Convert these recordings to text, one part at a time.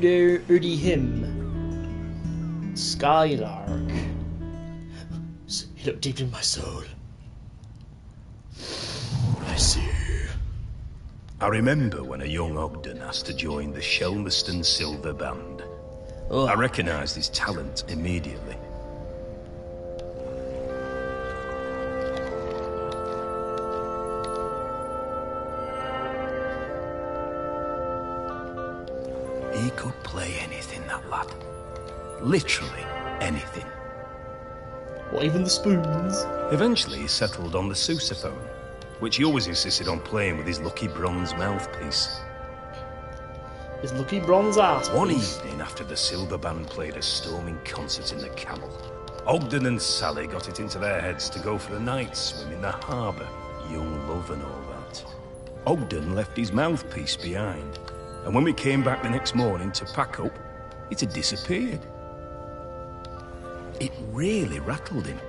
Udi him. Skylark. You look deep in my soul. I see you. I remember when a young Ogden asked to join the Shelmerston Silver Band. Oh. I recognised his talent immediately. He could play anything, that lad. Literally anything. What, even the spoons? Eventually he settled on the sousaphone, which he always insisted on playing with his lucky bronze mouthpiece. His lucky bronze ass. One evening after the Silver Band played a storming concert in the Camel, Ogden and Sally got it into their heads to go for a night swim in the harbour. Young love and all that. Ogden left his mouthpiece behind, and when we came back the next morning to pack up, it had disappeared. It really rattled him.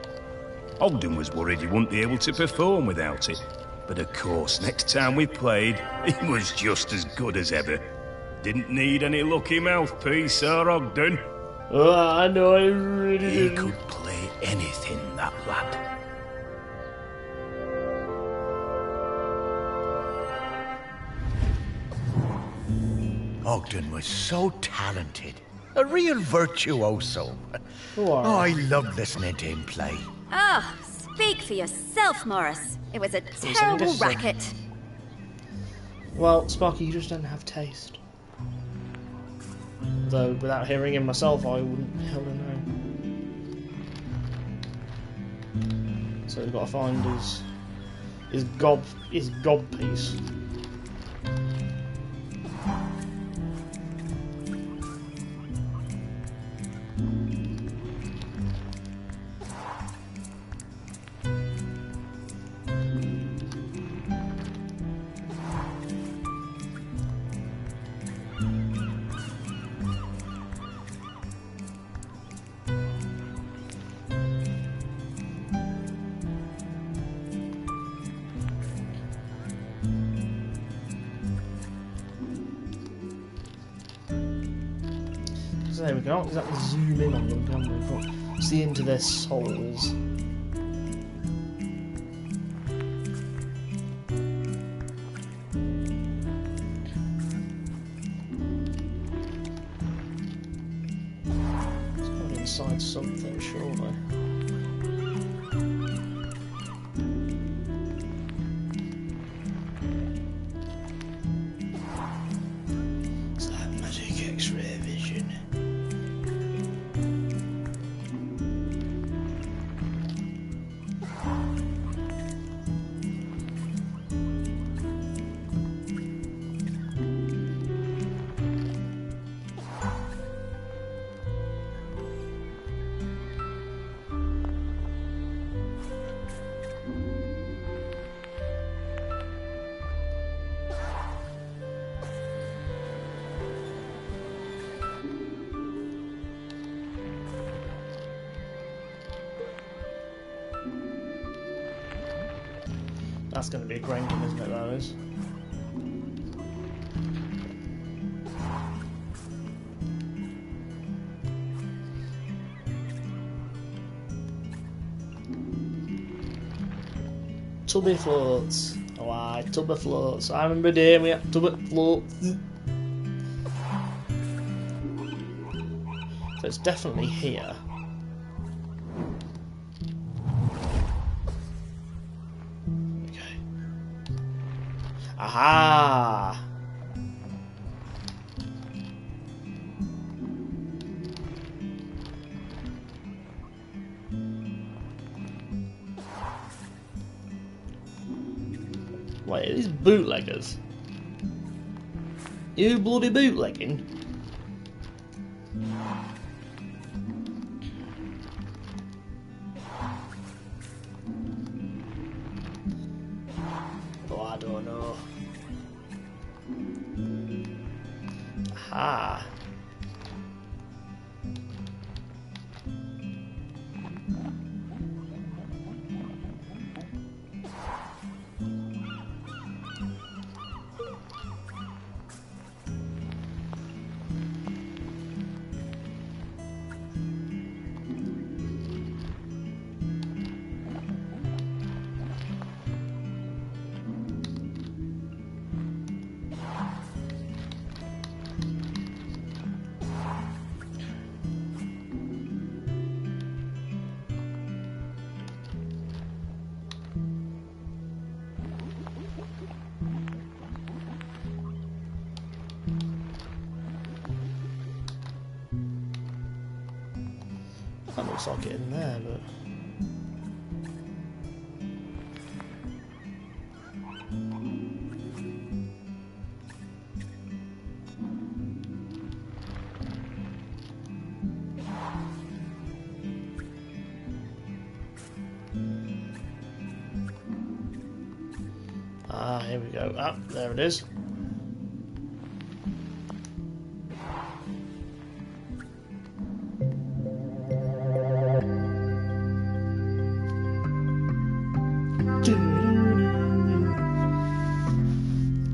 Ogden was worried he wouldn't be able to perform without it, but of course, next time we played, he was just as good as ever. Didn't need any lucky mouthpiece, Sir Ogden. Oh, I know, I really He didn't. could play anything, that lad. Ogden was so talented. A real virtuoso. Who are Oh, I loved listening to him play. Ah, speak for yourself, Morris. It was a terrible indecent. racket. Well, Sparky, you just don't have taste. Though, without hearing him myself, I wouldn't hell know. So we've got to find his gob piece. So we can't exactly zoom in on them, can we? We can't see into their souls. It's got inside something, surely. It's that magic X-ray vision. That's going to be a cranking, isn't it, that is? Tubby floats. Oh, aye, tubby floats. I remember doing we had tubby floats. So it's definitely here. Okay. Aha! Wait, are these bootleggers? You bloody bootlegging? Oh, I don't know. Aha. That looks like it in there, but... Ah, here we go. Ah, there it is.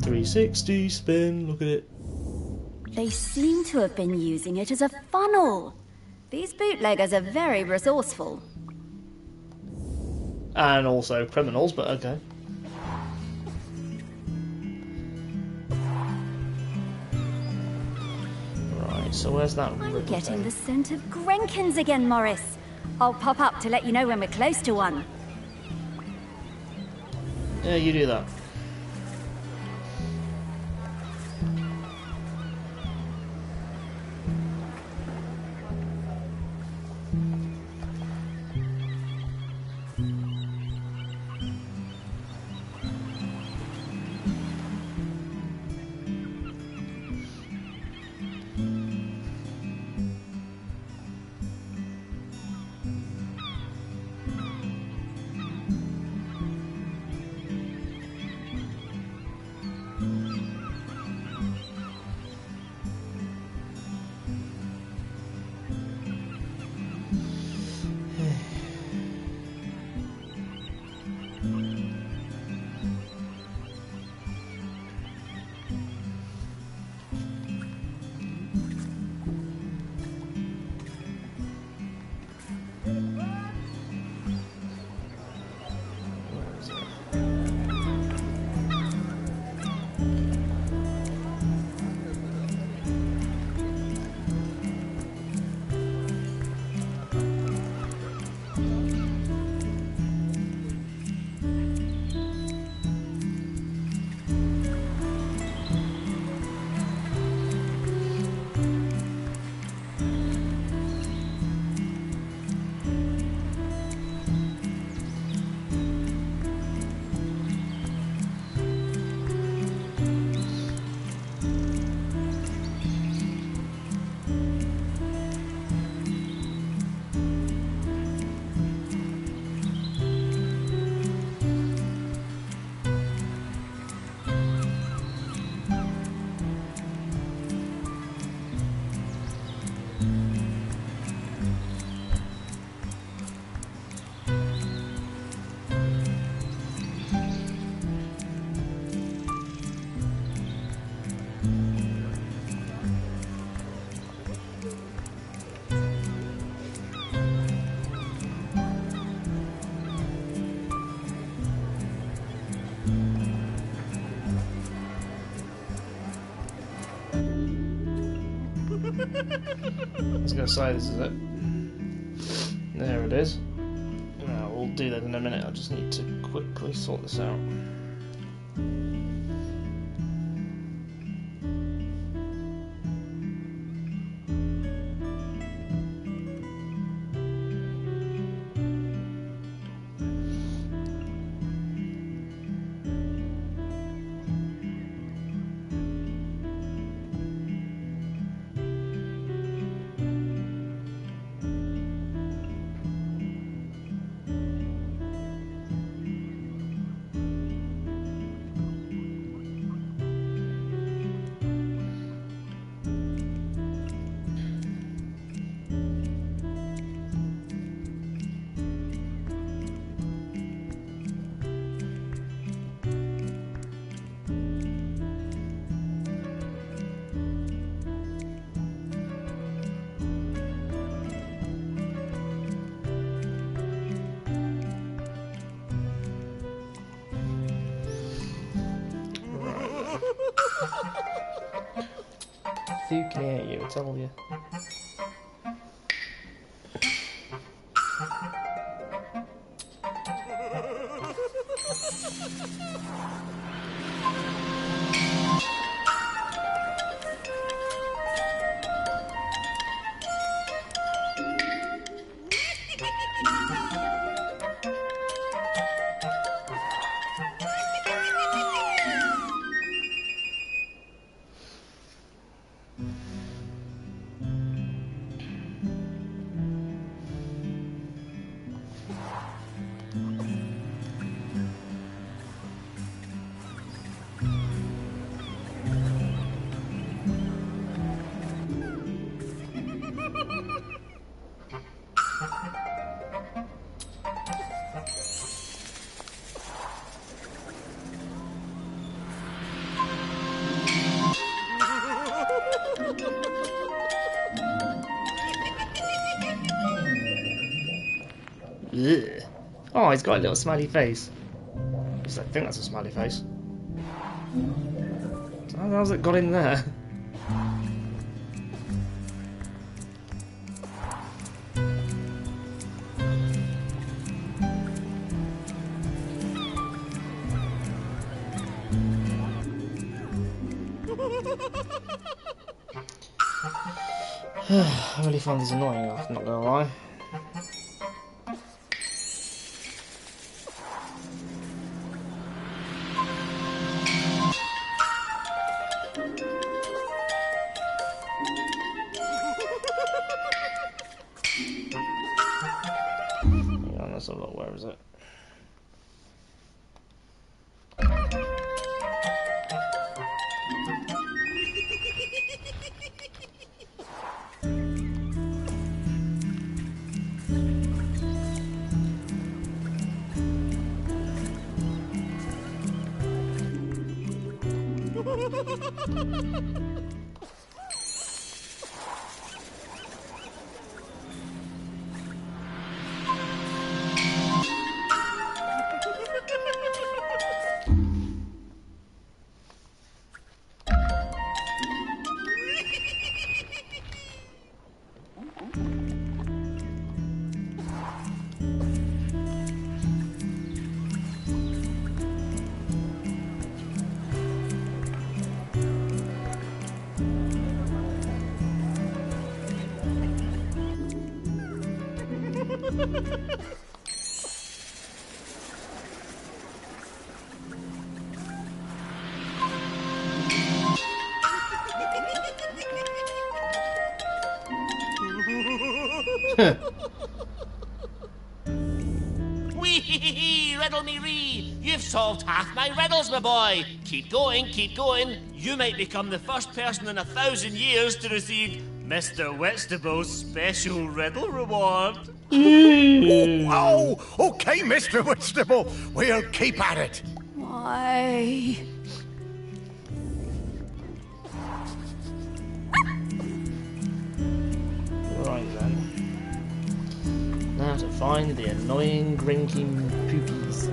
.360 spin, look at it. They seem to have been using it as a funnel. These bootleggers are very resourceful. And also criminals, but okay. Right, so where's that? I'm getting the scent of Grenkins again, Morris. I'll pop up to let you know when we're close to one. Yeah, you do that. I was going to say, this is it. There it is. Now, we'll do that in a minute. I just need to quickly sort this out. Who can hear you? I tell you. Ugh. Oh, he's got a little smiley face. At least I think that's a smiley face. How's it got in there? I really find this annoying, I'm not gonna lie. Hang on, let's have a look, where is it? Wee! Riddle me ree! You've solved half my riddles, my boy! Keep going, keep going! You might become the first person in 1,000 years to receive Mr. Whitstable's special riddle reward. Oh, okay, Mr. Whitstable. We'll keep at it. Why? Right then. Now to find the annoying grinking poopies.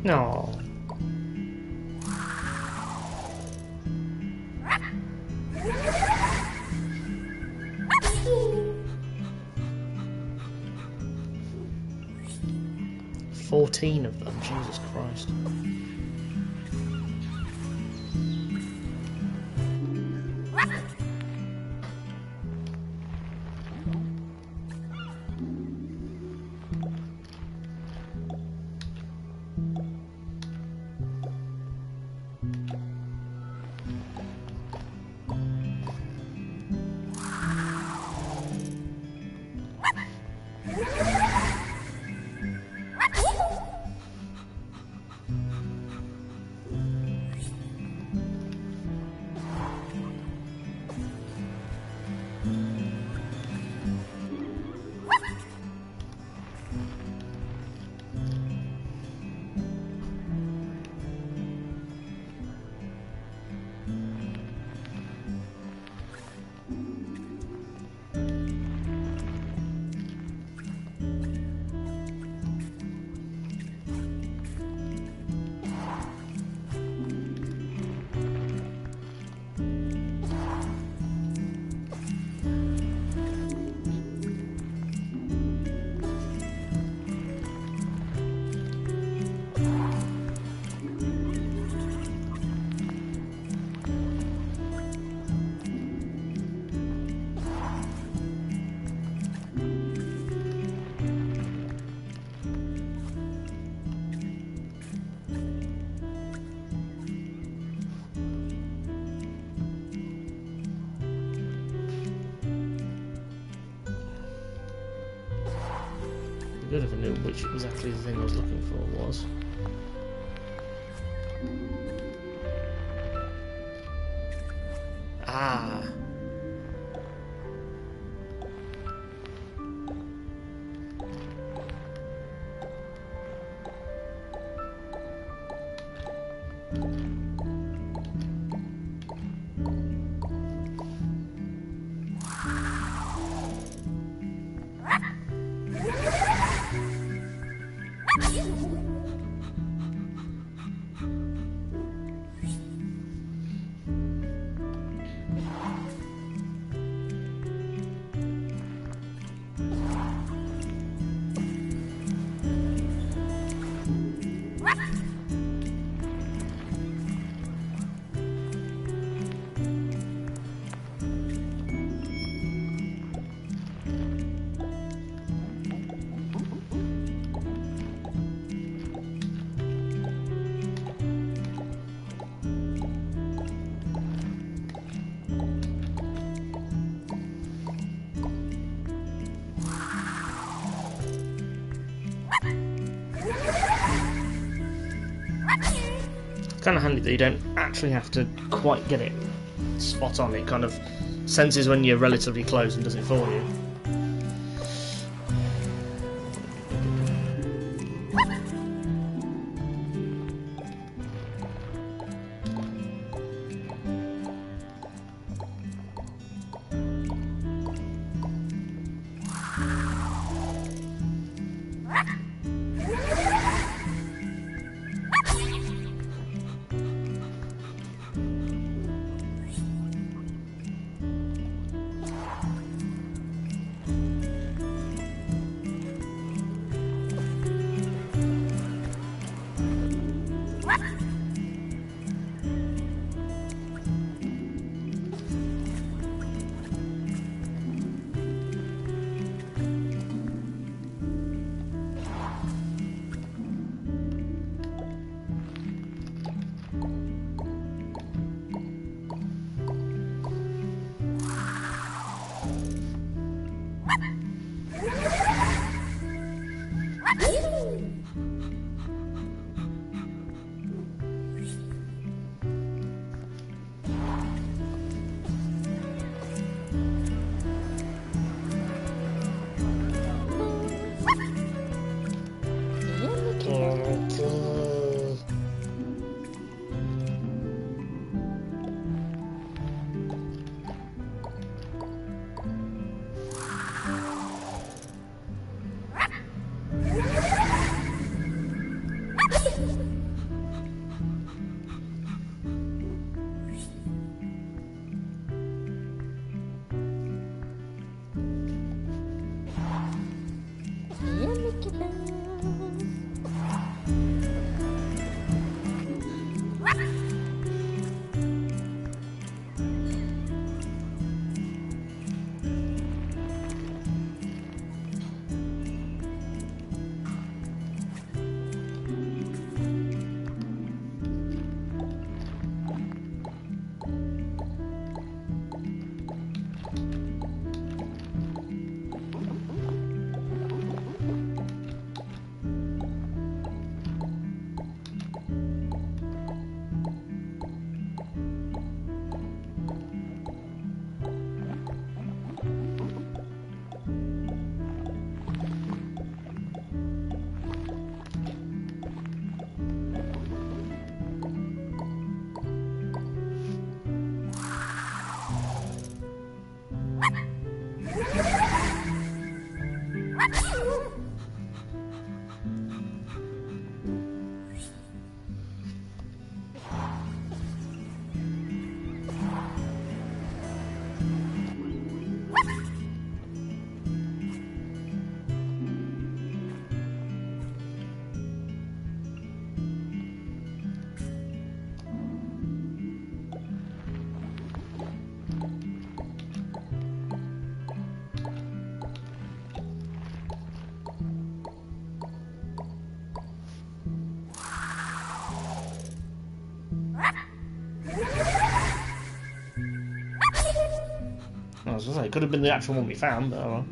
No. 14 of them, Jesus Christ. Good if I knew which exactly the thing I was looking for was. Ah. Kind of handy that you don't actually have to quite get it spot on. It kind of senses when you're relatively close and does it for you. was going to say, it could have been the actual one we found, but oh well.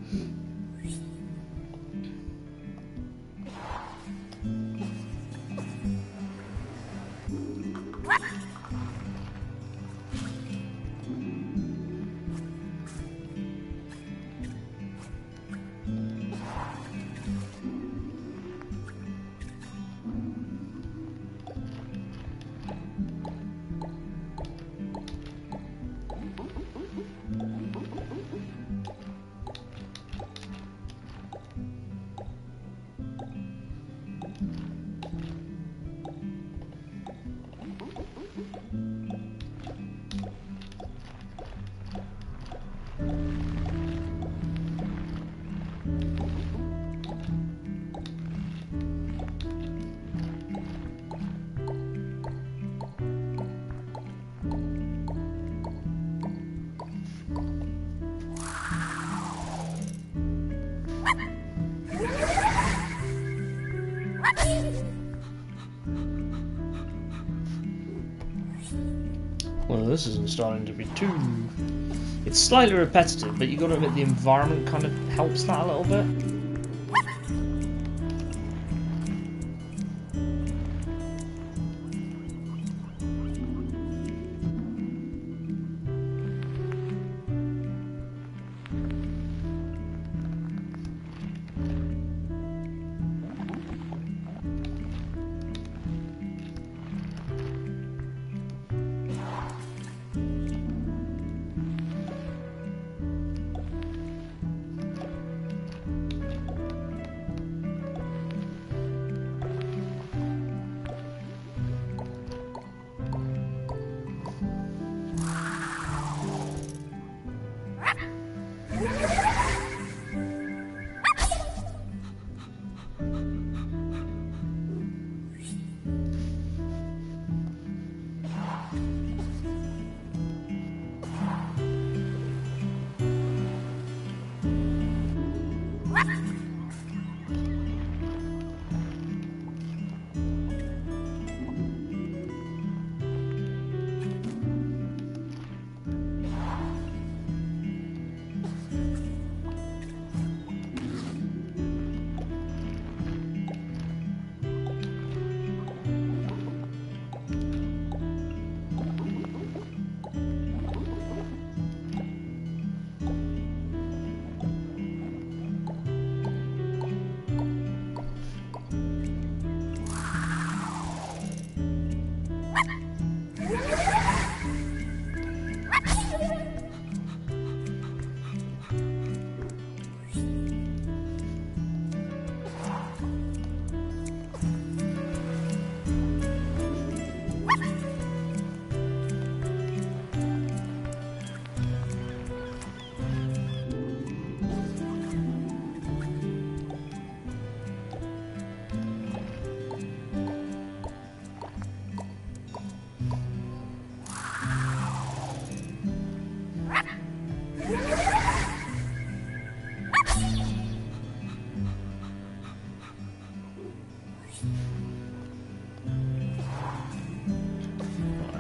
Well, this isn't starting to be too... It's slightly repetitive, but you got to admit the environment kind of helps that a little bit.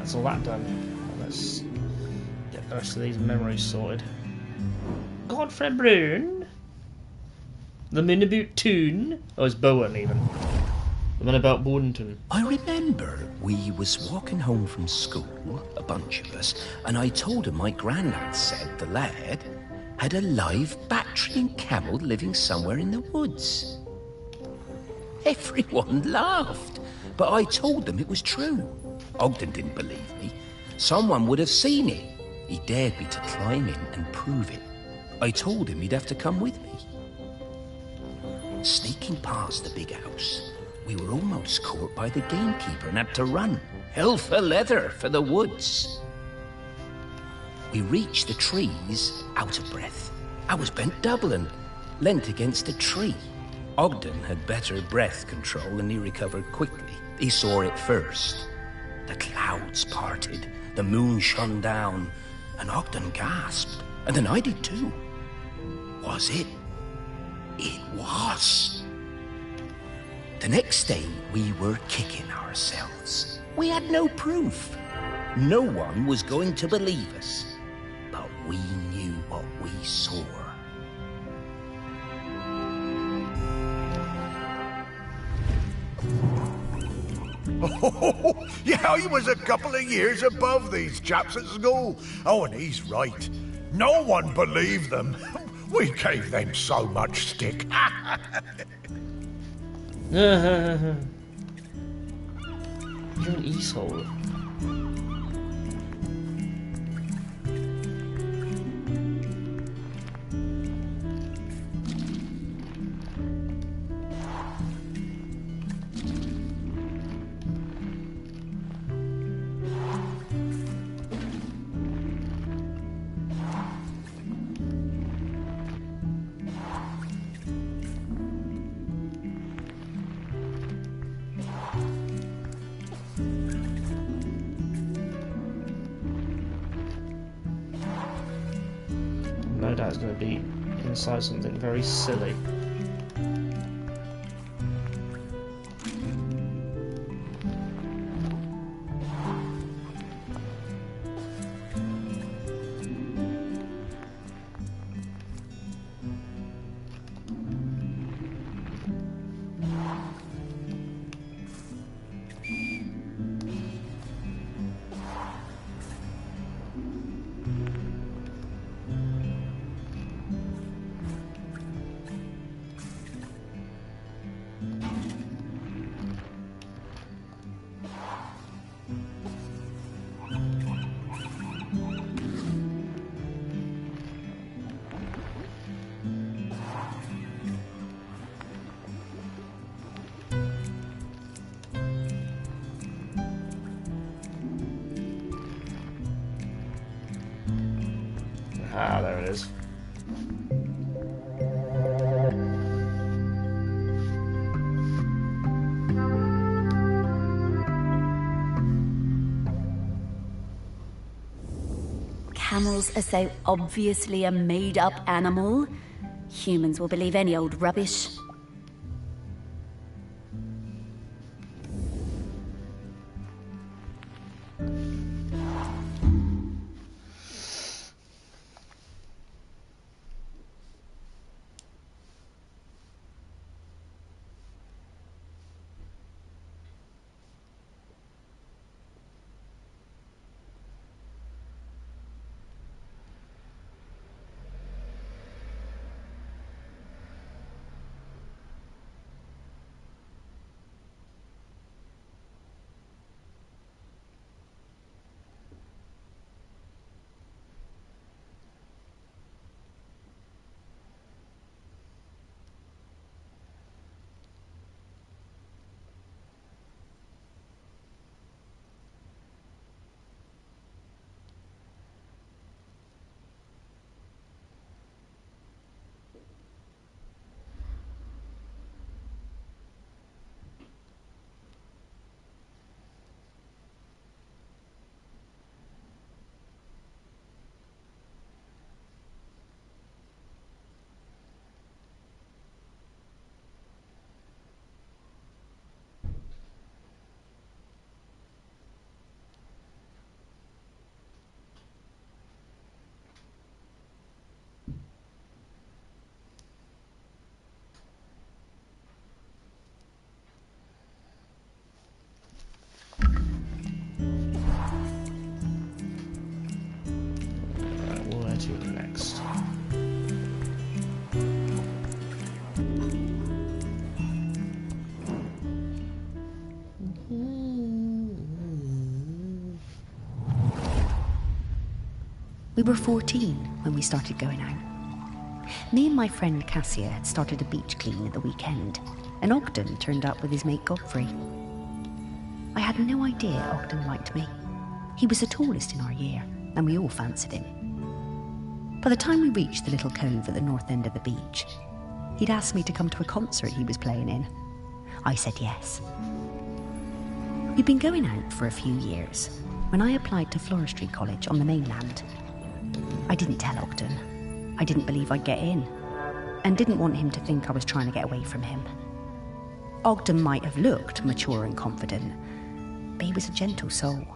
That's all that done. Let's get the rest of these memories sorted. Godfrey Brune? The man about Toon? Oh, it's Bowen even. The man about Bowenton. I remember we was walking home from school, a bunch of us, and I told him my granddad said the lad had a live Bactrian camel living somewhere in the woods. Everyone laughed, but I told them it was true. Ogden didn't believe me. Someone would have seen it. He dared me to climb in and prove it. I told him he'd have to come with me. Sneaking past the big house, we were almost caught by the gamekeeper and had to run. Hell for leather for the woods. We reached the trees out of breath. I was bent double and leant against a tree. Ogden had better breath control and he recovered quickly. He saw it first. The clouds parted, the moon shone down, and Ogden gasped. And then I did too. Was it? It was. The next day, we were kicking ourselves. We had no proof. No one was going to believe us. But we knew what we we soar. Oh, yeah, he was a couple of years above these chaps at school. Oh, and he's right. No one believed them. We gave them so much stick. You're an asshole. No doubt it's going to be inside something very silly. Ah, there it is. Camels are so obviously a made-up animal. Humans will believe any old rubbish. Next. We were 14 when we started going out. Me and my friend Cassia had started a beach clean at the weekend, and Ogden turned up with his mate Godfrey. I had no idea Ogden liked me. He was the tallest in our year, and we all fancied him. By the time we reached the little cove at the north end of the beach, he'd asked me to come to a concert he was playing in. I said yes. We'd been going out for a few years when I applied to Floristry College on the mainland. I didn't tell Ogden. I didn't believe I'd get in, and didn't want him to think I was trying to get away from him. Ogden might have looked mature and confident, but he was a gentle soul,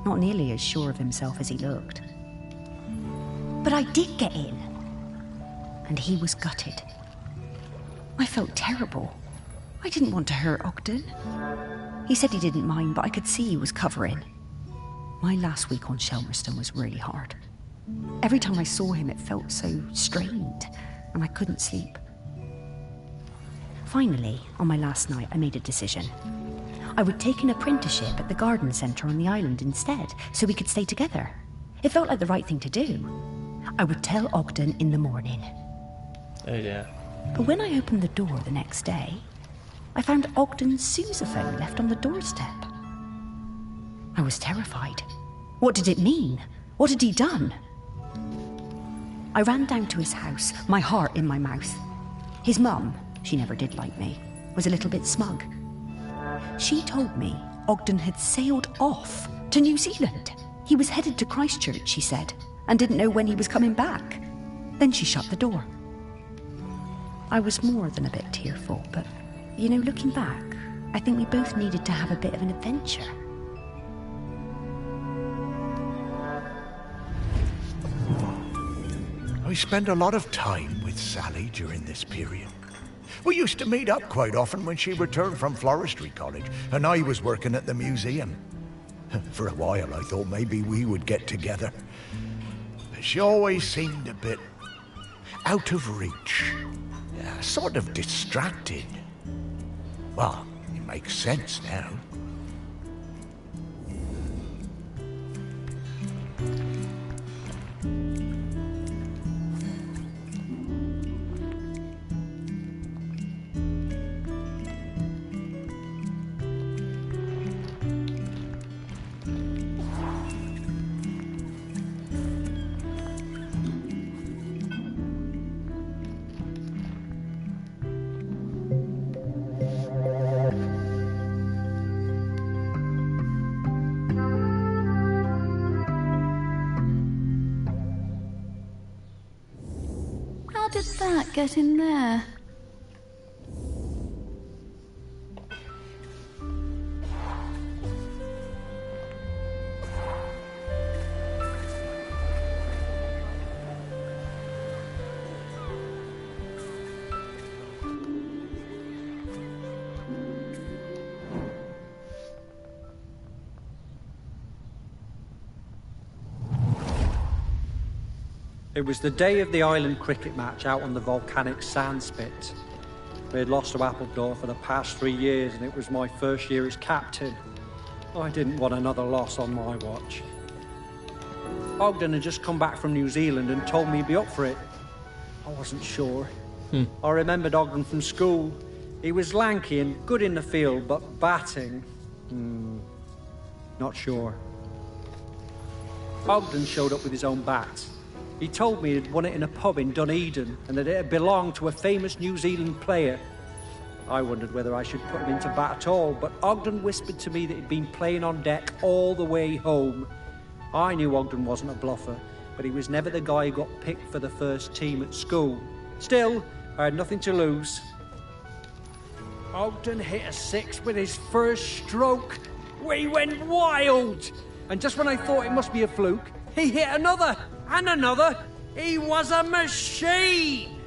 not nearly as sure of himself as he looked. But I did get in, and he was gutted. I felt terrible. I didn't want to hurt Ogden. He said he didn't mind, but I could see he was covering. My last week on Shelmerston was really hard. Every time I saw him, it felt so strained, and I couldn't sleep. Finally, on my last night, I made a decision. I would take an apprenticeship at the garden centre on the island instead, so we could stay together. It felt like the right thing to do. I would tell Ogden in the morning. Oh yeah. But when I opened the door the next day, I found Ogden's sousaphone left on the doorstep. I was terrified. What did it mean? What had he done? I ran down to his house, my heart in my mouth. His mum, she never did like me, was a little bit smug. She told me Ogden had sailed off to New Zealand. He was headed to Christchurch, she said, and didn't know when he was coming back. Then she shut the door. I was more than a bit tearful, but, you know, looking back, I think we both needed to have a bit of an adventure. I spent a lot of time with Sally during this period. We used to meet up quite often when she returned from Floristry College and I was working at the museum. For a while I thought maybe we would get together. But she always seemed a bit out of reach. Sort of distracted. Well, it makes sense now. How did that get in there? It was the day of the island cricket match out on the volcanic sandspit. We had lost to Appledore for the past 3 years, and it was my first year as captain. I didn't want another loss on my watch. Ogden had just come back from New Zealand and told me he'd be up for it. I wasn't sure. I remembered Ogden from school. He was lanky and good in the field, but batting... not sure. Ogden showed up with his own bat. He told me he'd won it in a pub in Dunedin and that it had belonged to a famous New Zealand player. I wondered whether I should put him into bat at all, but Ogden whispered to me that he'd been playing on deck all the way home. I knew Ogden wasn't a bluffer, but he was never the guy who got picked for the first team at school. Still, I had nothing to lose. Ogden hit a six with his first stroke. We went wild! And just when I thought it must be a fluke, he hit another! And another. He was a machine.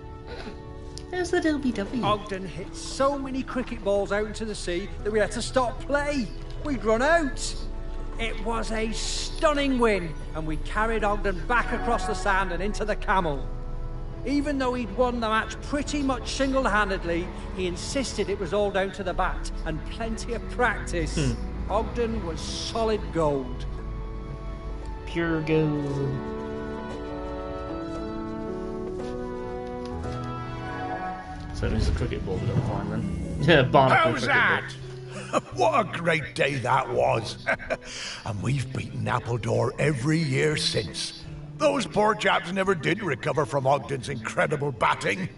There's the LBW. Ogden hit so many cricket balls out into the sea that we had to stop play. We'd run out. It was a stunning win, and we carried Ogden back across the sand and into the Camel. Even though he'd won the match pretty much single-handedly, he insisted it was all down to the bat and plenty of practice. Ogden was solid gold. Pure gold. So that means the cricket ball we got to find then. Yeah, barnacle How's cricket that? What a great day that was. And we've beaten Appledore every year since. Those poor chaps never did recover from Ogden's incredible batting.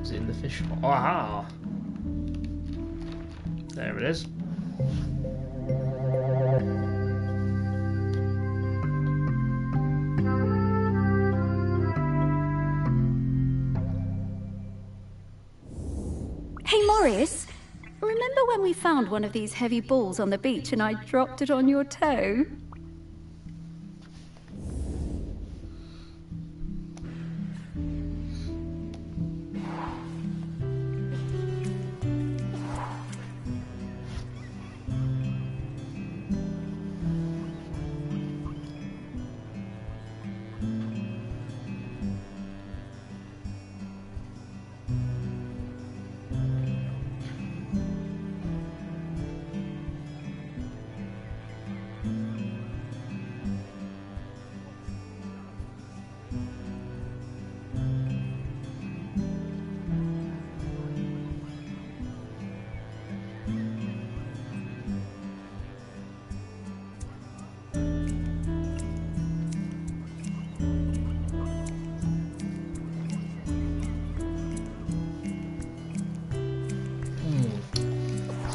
Is it in the fish? Aha! There it is. Boris, remember when we found one of these heavy balls on the beach and I dropped it on your toe?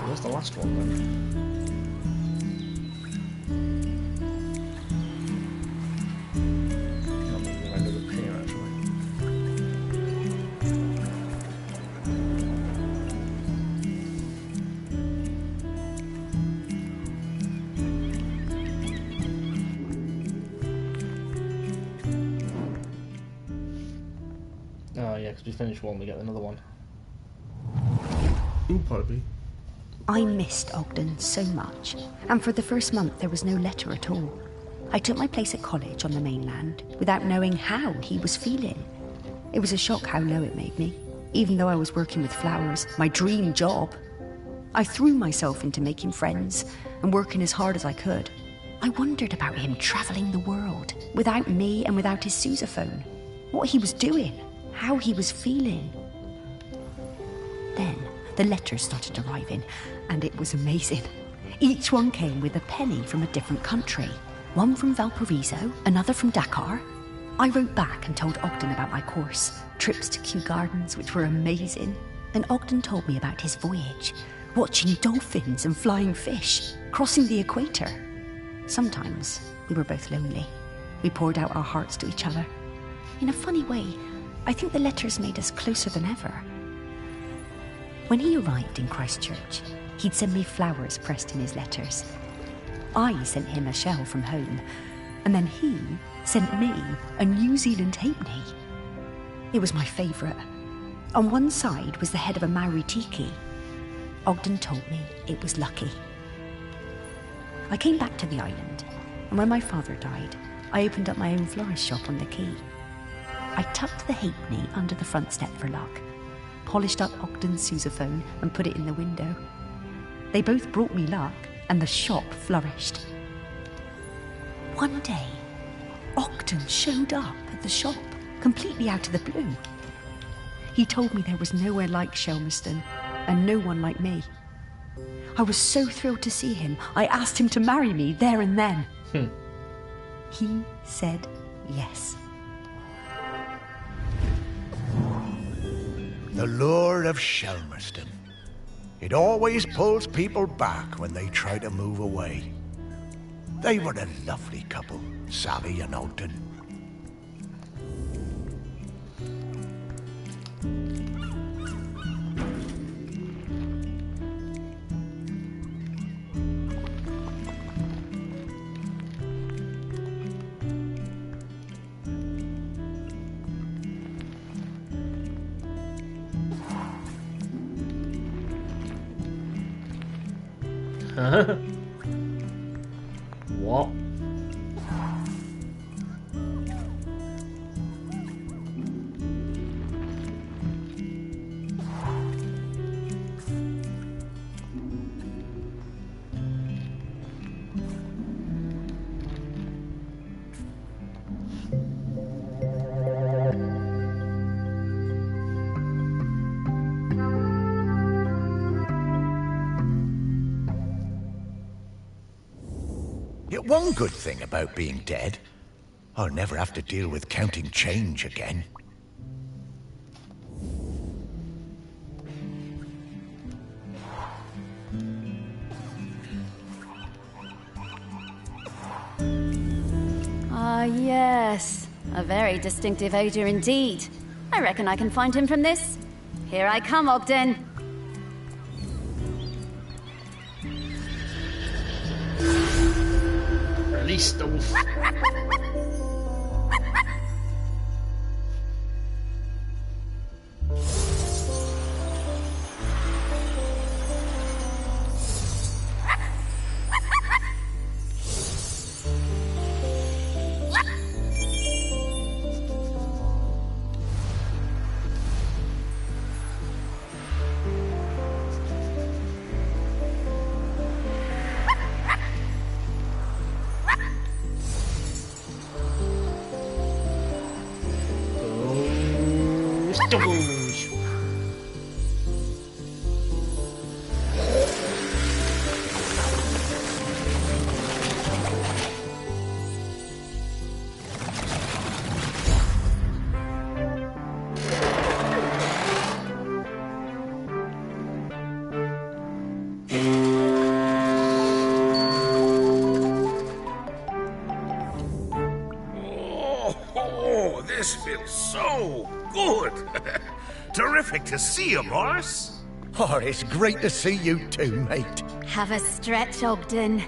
Where's the last one then? Not maybe around up here actually. Oh yeah, because we finished one, we get another one. Ooh, pardon me. I missed Ogden so much, and for the first month there was no letter at all. I took my place at college on the mainland without knowing how he was feeling. It was a shock how low it made me, even though I was working with flowers, my dream job. I threw myself into making friends and working as hard as I could. I wondered about him travelling the world, without me and without his sousaphone. What he was doing, how he was feeling. Then the letters started arriving, and it was amazing. Each one came with a penny from a different country. One from Valparaiso, another from Dakar. I wrote back and told Ogden about my course, trips to Kew Gardens, which were amazing. And Ogden told me about his voyage, watching dolphins and flying fish, crossing the equator. Sometimes we were both lonely. We poured out our hearts to each other. In a funny way, I think the letters made us closer than ever. When he arrived in Christchurch, he'd send me flowers pressed in his letters. I sent him a shell from home, and then he sent me a New Zealand halfpenny. It was my favourite. On one side was the head of a Maori tiki. Ogden told me it was lucky. I came back to the island, and when my father died, I opened up my own florist shop on the quay. I tucked the halfpenny under the front step for luck, polished up Ogden's sousaphone and put it in the window. They both brought me luck, and the shop flourished. One day, Ogden showed up at the shop, completely out of the blue. He told me there was nowhere like Shelmerston, and no one like me. I was so thrilled to see him, I asked him to marry me there and then. He said yes. The lure of Shelmerston. It always pulls people back when they try to move away. They were a lovely couple, Sally and Ogden. What? Yet one good thing about being dead, I'll never have to deal with counting change again. Ah, yes. A very distinctive odour indeed. I reckon I can find him from this. Here I come, Ogden. stuff. Doubles. Oh, this feels so good. Terrific to see you, Morris. Oh, it's great to see you too, mate. Have a stretch, Ogden.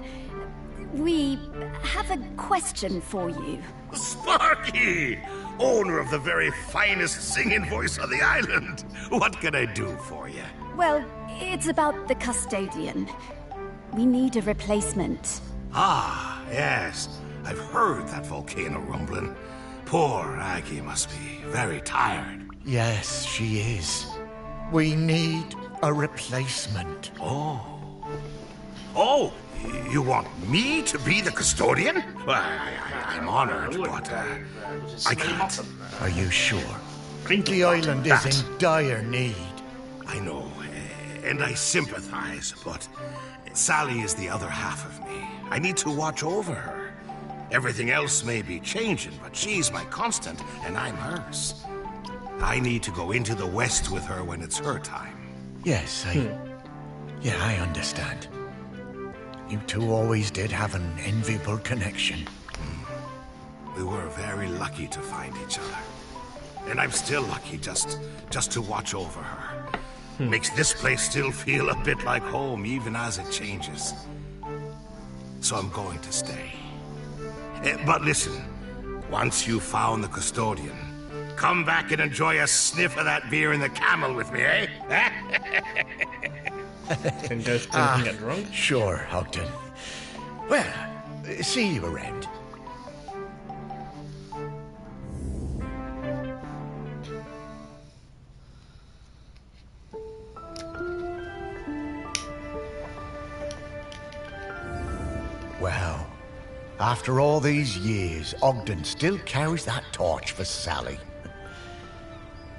We have a question for you. Sparky, owner of the very finest singing voice on the island. What can I do for you? Well, it's about the custodian. We need a replacement. Ah, yes. I've heard that volcano rumbling. Poor Aggie must be very tired. Yes, she is. We need a replacement. Oh, you want me to be the custodian? Well, I'm honored, but I can't. Are you sure? Think The about island that. is in dire need. I know, and I sympathize, but Sally is the other half of me. I need to watch over her. Everything else may be changing, but she's my constant, and I'm hers. I need to go into the West with her when it's her time. Yes, I understand. You two always did have an enviable connection. We were very lucky to find each other. And I'm still lucky just to watch over her. Makes this place still feel a bit like home, even as it changes. So I'm going to stay. But listen, once you've found the custodian, come back and enjoy a sniff of that beer in the Camel with me, eh? And go drink and get drunk. Sure, Ogden. Well, see you around. Well, after all these years, Ogden still carries that torch for Sally.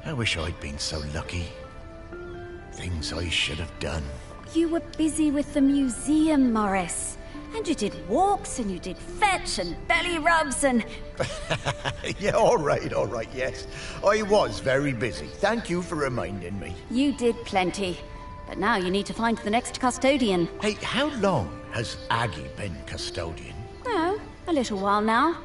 I wish I'd been so lucky. Things I should have done. You were busy with the museum, Morris. And you did walks, and you did fetch, and belly rubs, and... Yeah, all right, yes. I was very busy. Thank you for reminding me. You did plenty. But now you need to find the next custodian. Hey, how long has Aggie been custodian? Oh, a little while now.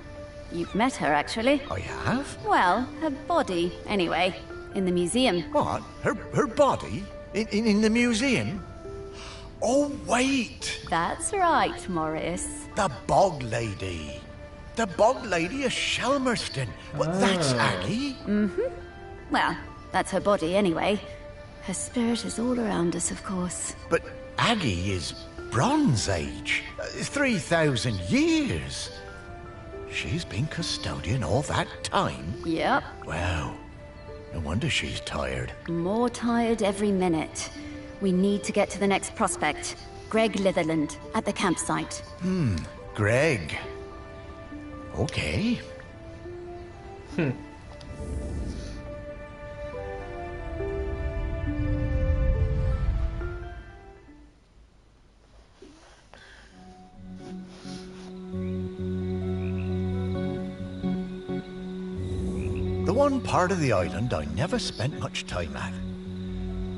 You've met her, actually. I have? Well, her body, anyway. In the museum. What? Her body? In the museum? Oh, wait! That's right, Morris. The Bog Lady. The Bog Lady of Shelmerston. Well, that's Aggie. Well, that's her body, anyway. Her spirit is all around us, of course. But Aggie is Bronze Age. 3,000 years. She's been custodian all that time? Yep. Wow. No wonder she's tired. More tired every minute. We need to get to the next prospect. Greg Litherland, at the campsite. Greg. Okay. The one part of the island I never spent much time at.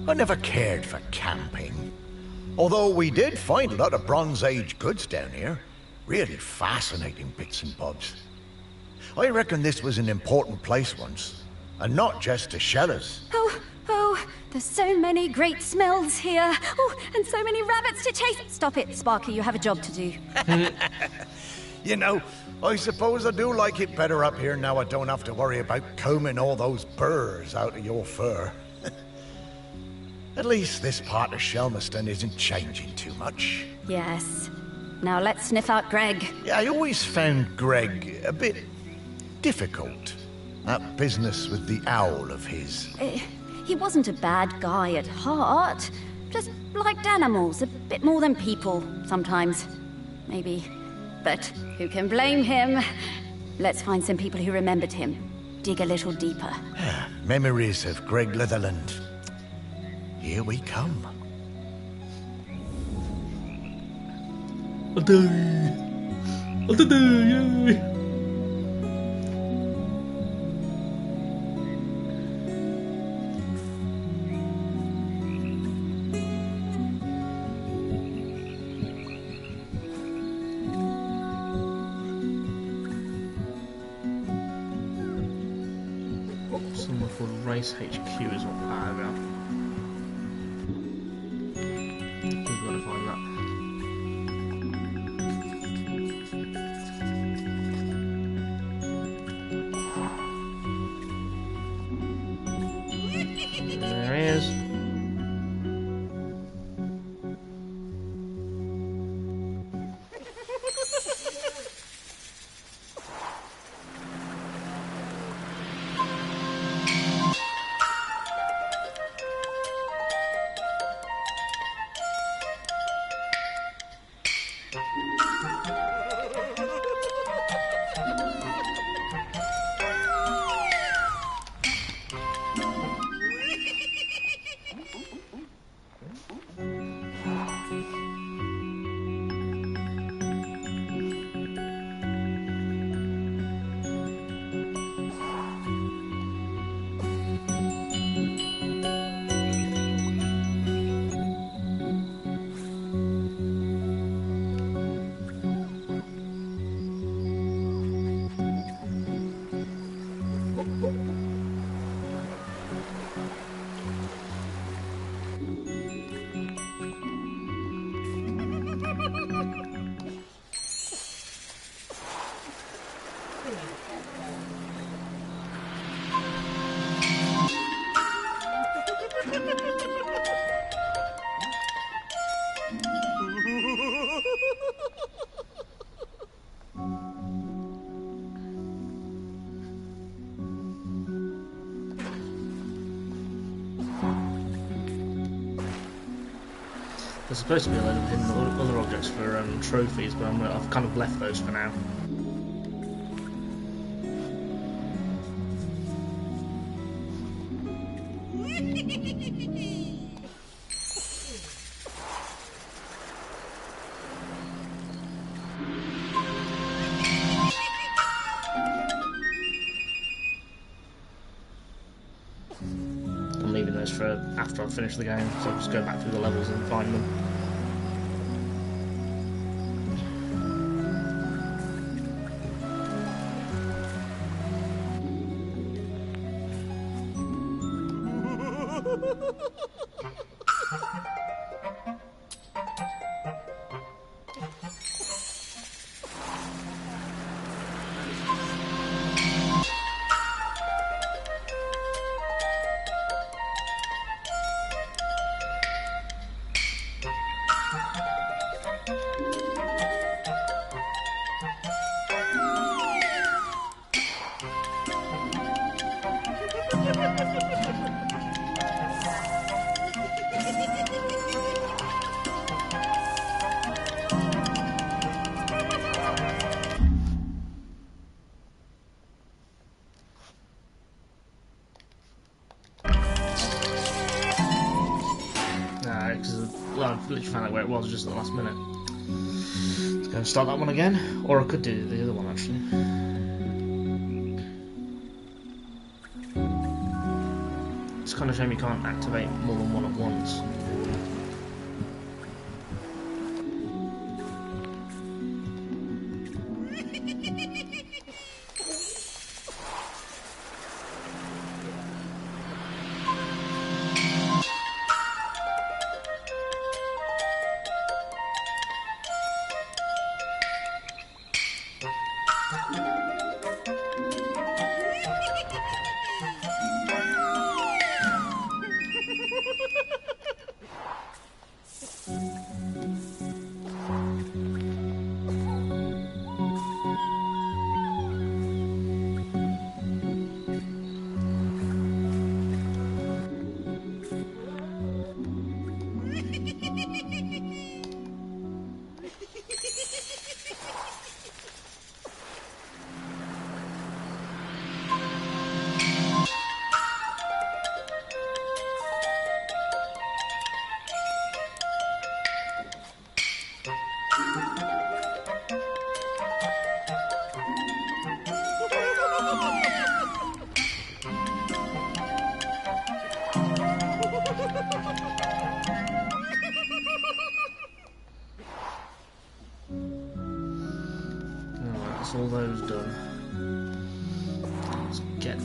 I never cared for camping. Although we did find a lot of Bronze Age goods down here. Really fascinating bits and bobs. I reckon this was an important place once. And not just to shellers. Oh, there's so many great smells here. Oh, and so many rabbits to chase. Stop it, Sparky, you have a job to do. You know, I suppose I do like it better up here now I don't have to worry about combing all those burrs out of your fur. At least this part of Shelmerston isn't changing too much. Yes. Now let's sniff out Greg. Yeah, I always found Greg a bit difficult. That business with the owl of his. He wasn't a bad guy at heart. Just liked animals a bit more than people, sometimes. Maybe. But who can blame him? Let's find some people who remembered him. Dig a little deeper. Memories of Greg Litherland. Here we come. I do, yay! Somewhere called Race HQ is what I about. We've got to find that. There he is. There's supposed to be a load of hidden other objects for trophies, but I've kind of left those for now. I'm leaving those for after I finish the game, so I'll just go back through the levels and find them. Well, I've literally found out where it was just at the last minute. Let's go and start that one again. Or I could do the other one actually. It's kind of a shame you can't activate more than one at once.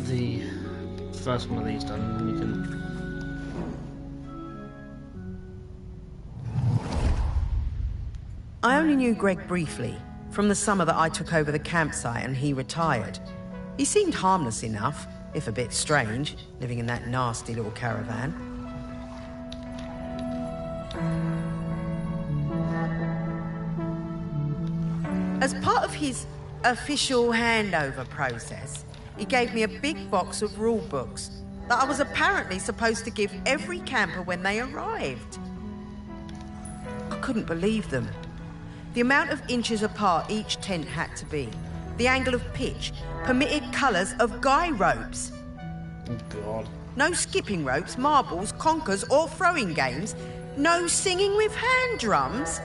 the first one of these done, and we can. I only knew Greg briefly, from the summer that I took over the campsite and he retired. He seemed harmless enough, if a bit strange, living in that nasty little caravan. As part of his official handover process, he gave me a big box of rule books that I was apparently supposed to give every camper when they arrived. I couldn't believe them. The amount of inches apart each tent had to be, the angle of pitch, permitted colours of guy ropes. Oh, God. No skipping ropes, marbles, conkers, or throwing games. No singing with hand drums.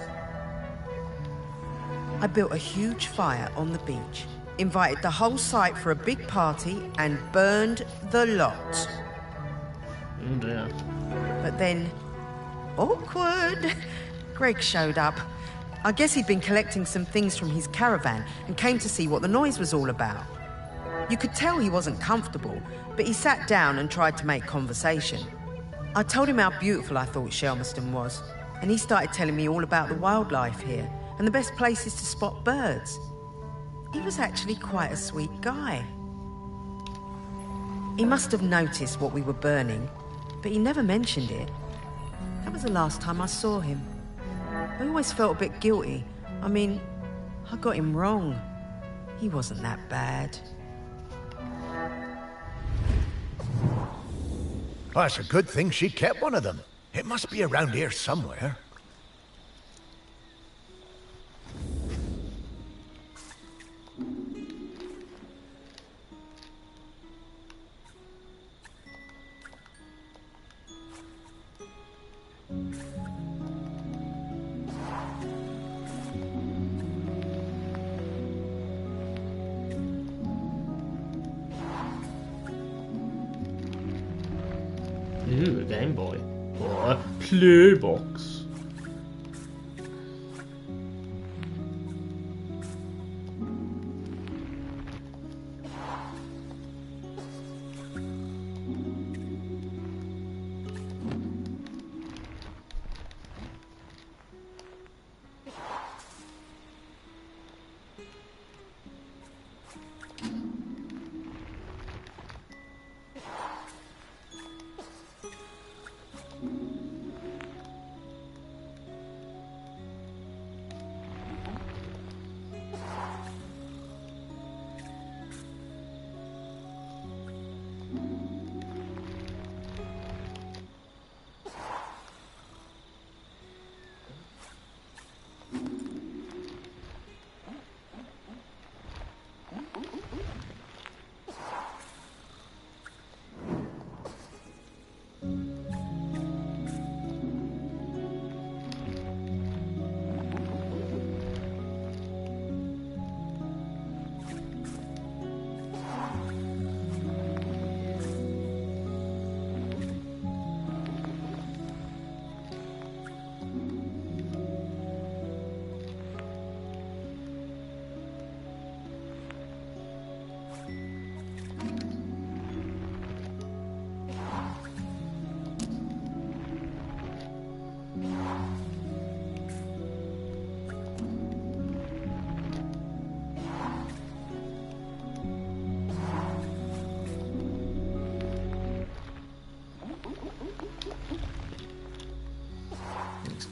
I built a huge fire on the beach, invited the whole site for a big party, and burned the lot. Oh, dear. But then, awkward, Greg showed up. I guess he'd been collecting some things from his caravan and came to see what the noise was all about. You could tell he wasn't comfortable, but he sat down and tried to make conversation. I told him how beautiful I thought Shelmerston was, and he started telling me all about the wildlife here and the best places to spot birds. He was actually quite a sweet guy. He must have noticed what we were burning, but he never mentioned it. That was the last time I saw him. I always felt a bit guilty. I mean, I got him wrong. He wasn't that bad. Well, it's a good thing she kept one of them. It must be around here somewhere. Ooh, a Game Boy. Or a play box.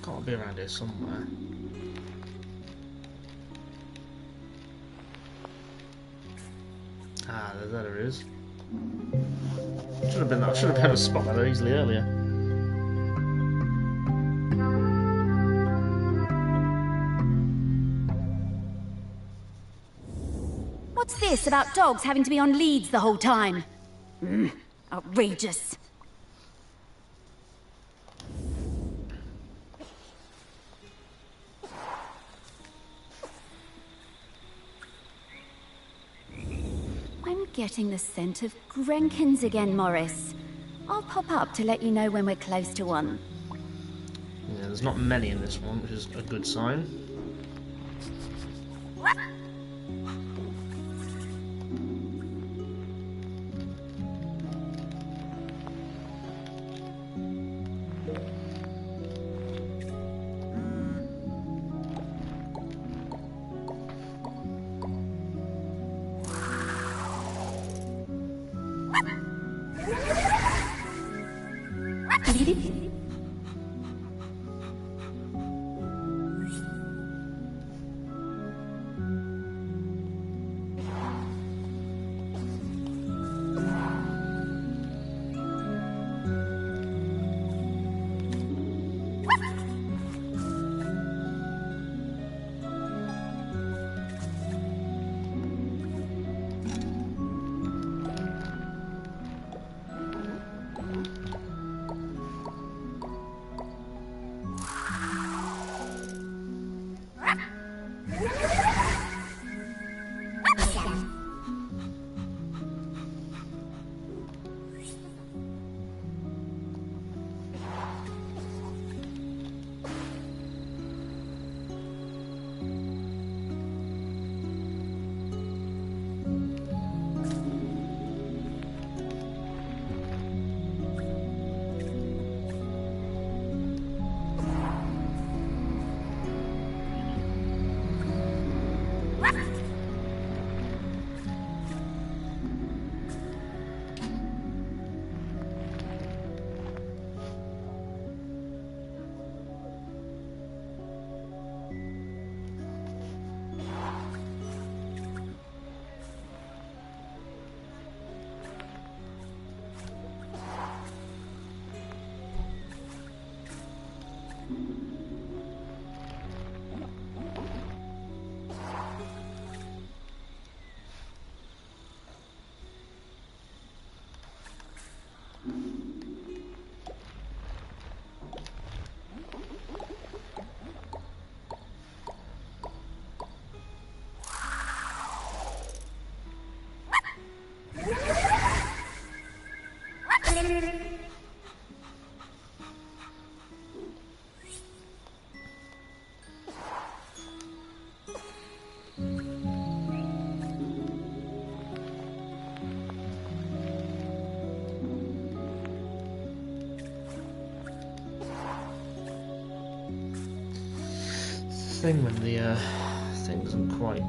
Gotta be around here somewhere. Ah, there it is. Should have been able to spot that easily earlier. What's this about dogs having to be on leads the whole time? Outrageous. I'm getting the scent of Grenkins again, Morris. I'll pop up to let you know when we're close to one. Yeah, there's not many in this one, which is a good sign. Thing when the thing doesn't quite.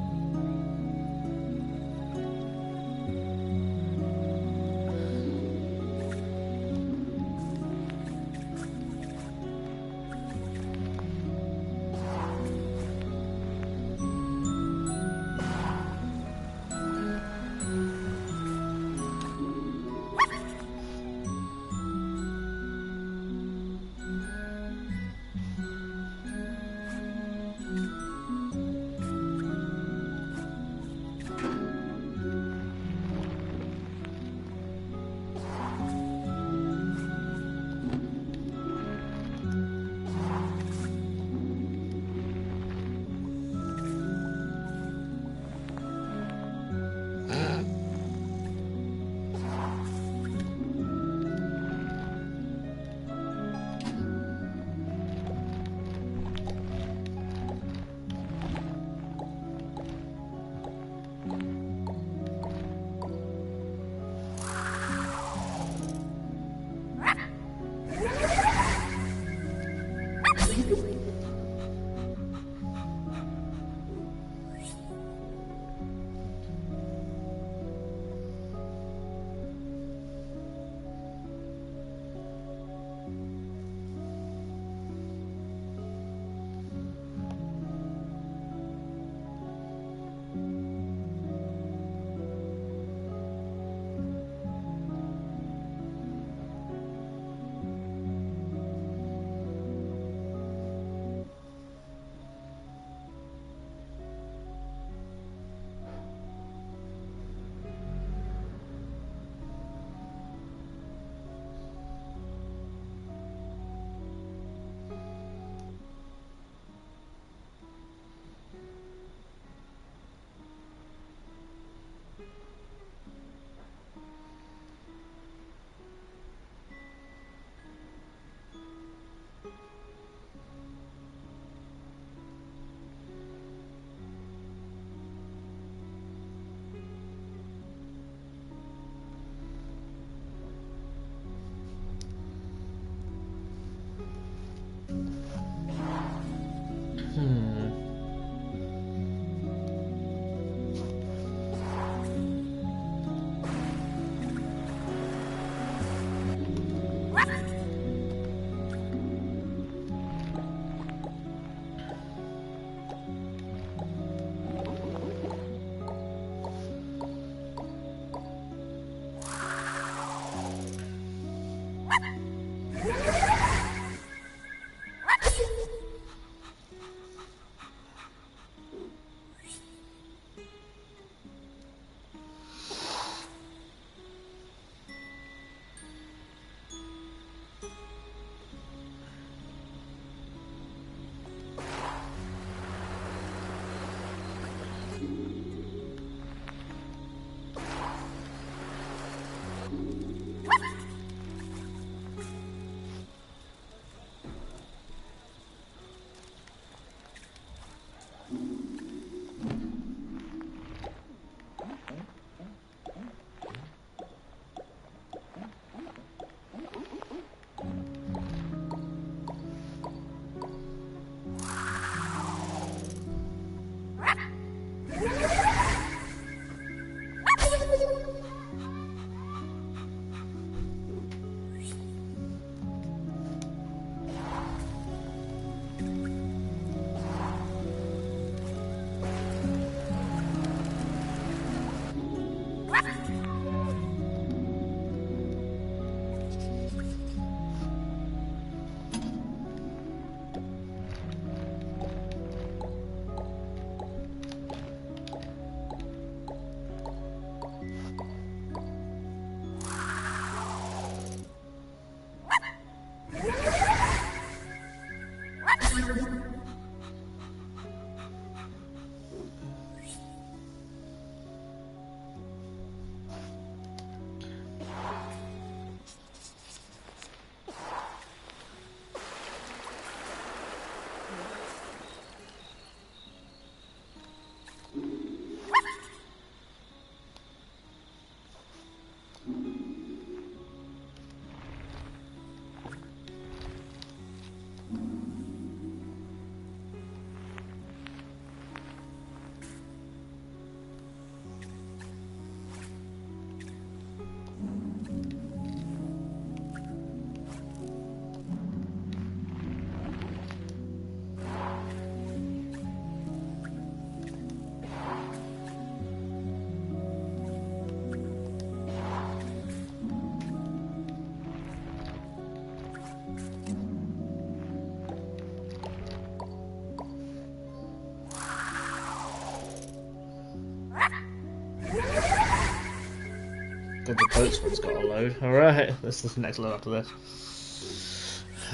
The boatsman's got a load. Alright, this is the next load after this.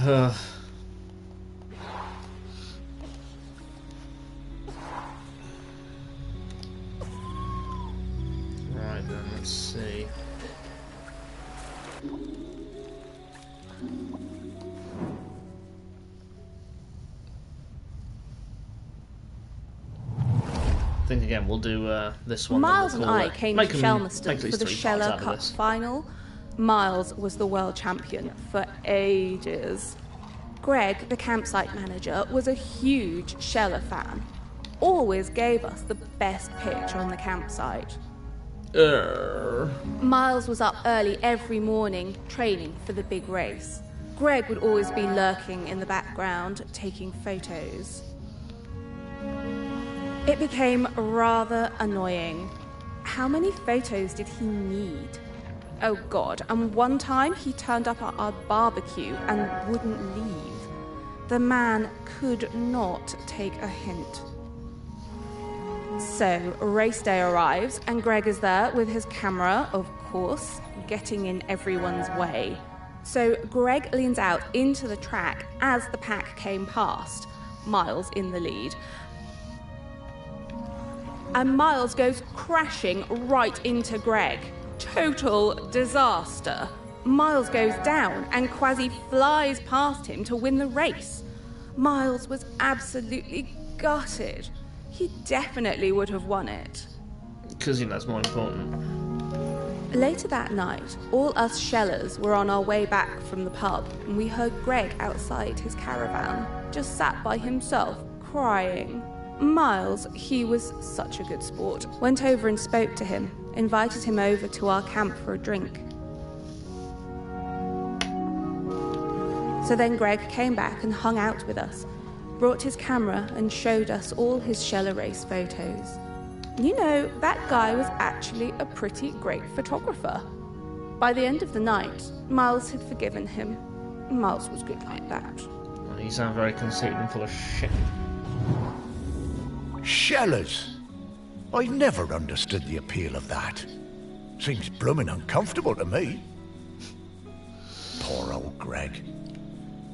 Right then, let's see. I think again we'll do this one. Miles and I came to make Shelmerston at for least the 3 Sheller parts out of Cup this. final. Miles was the world champion for ages. Greg, the campsite manager, was a huge Sheller fan. Always gave us the best pitch on the campsite. Miles was up early every morning, training for the big race. Greg would always be lurking in the background, taking photos. It became rather annoying. How many photos did he need? Oh God, and one time he turned up at our barbecue and wouldn't leave. The man could not take a hint. So, race day arrives, and Greg is there with his camera, of course, getting in everyone's way. So, Greg leans out into the track as the pack came past, Miles in the lead. And Miles goes crashing right into Greg. Total disaster. Miles goes down, and Kwasi flies past him to win the race. Miles was absolutely gutted. He definitely would have won it. Because you know that's more important. Later that night, all us Shellers were on our way back from the pub, and we heard Greg outside his caravan, just sat by himself, crying. Miles, he was such a good sport, went over and spoke to him, invited him over to our camp for a drink. So then Greg came back and hung out with us, brought his camera and showed us all his Sheller race photos. You know, that guy was actually a pretty great photographer. By the end of the night, Miles had forgiven him. Miles was good like that. Well, you sound very conceited and full of shit. Shellers? I never understood the appeal of that. Seems blooming uncomfortable to me. Poor old Greg.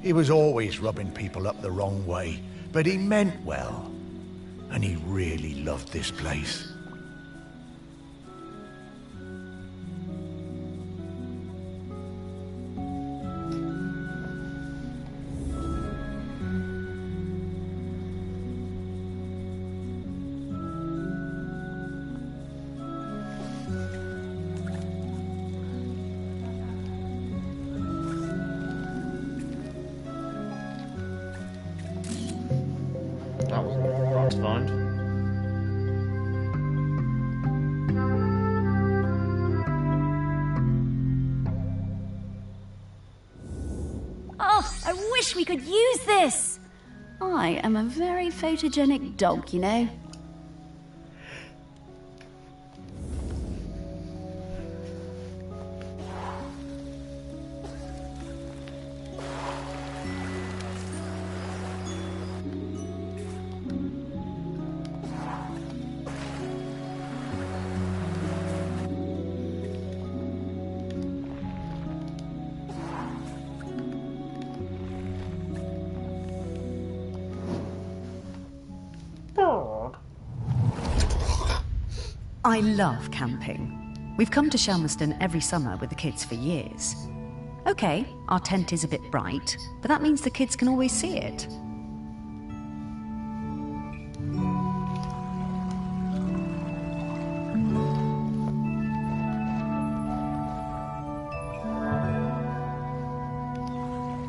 He was always rubbing people up the wrong way, but he meant well. And he really loved this place. That was hard to find. Oh, I wish we could use this! I am a very photogenic dog, you know. I love camping. We've come to Shelmerston every summer with the kids for years. Okay, our tent is a bit bright, but that means the kids can always see it.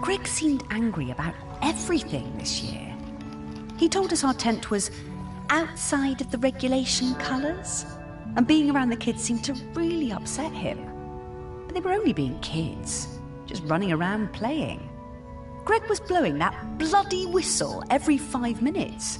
Greg seemed angry about everything this year. He told us our tent was outside of the regulation colours, and being around the kids seemed to really upset him. But they were only being kids, just running around playing. Greg was blowing that bloody whistle every 5 minutes.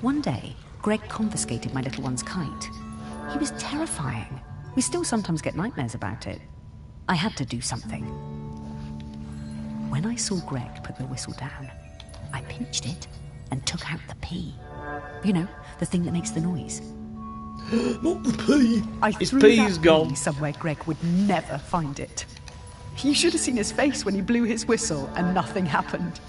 One day, Greg confiscated my little one's kite. He was terrifying. We still sometimes get nightmares about it. I had to do something. When I saw Greg put the whistle down, I pinched it and took out the pea. You know, the thing that makes the noise. Not the pea. His threw pea's that gone. pea somewhere Greg would never find it. You should have seen his face when he blew his whistle and nothing happened.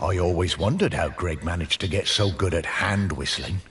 I always wondered how Greg managed to get so good at hand whistling.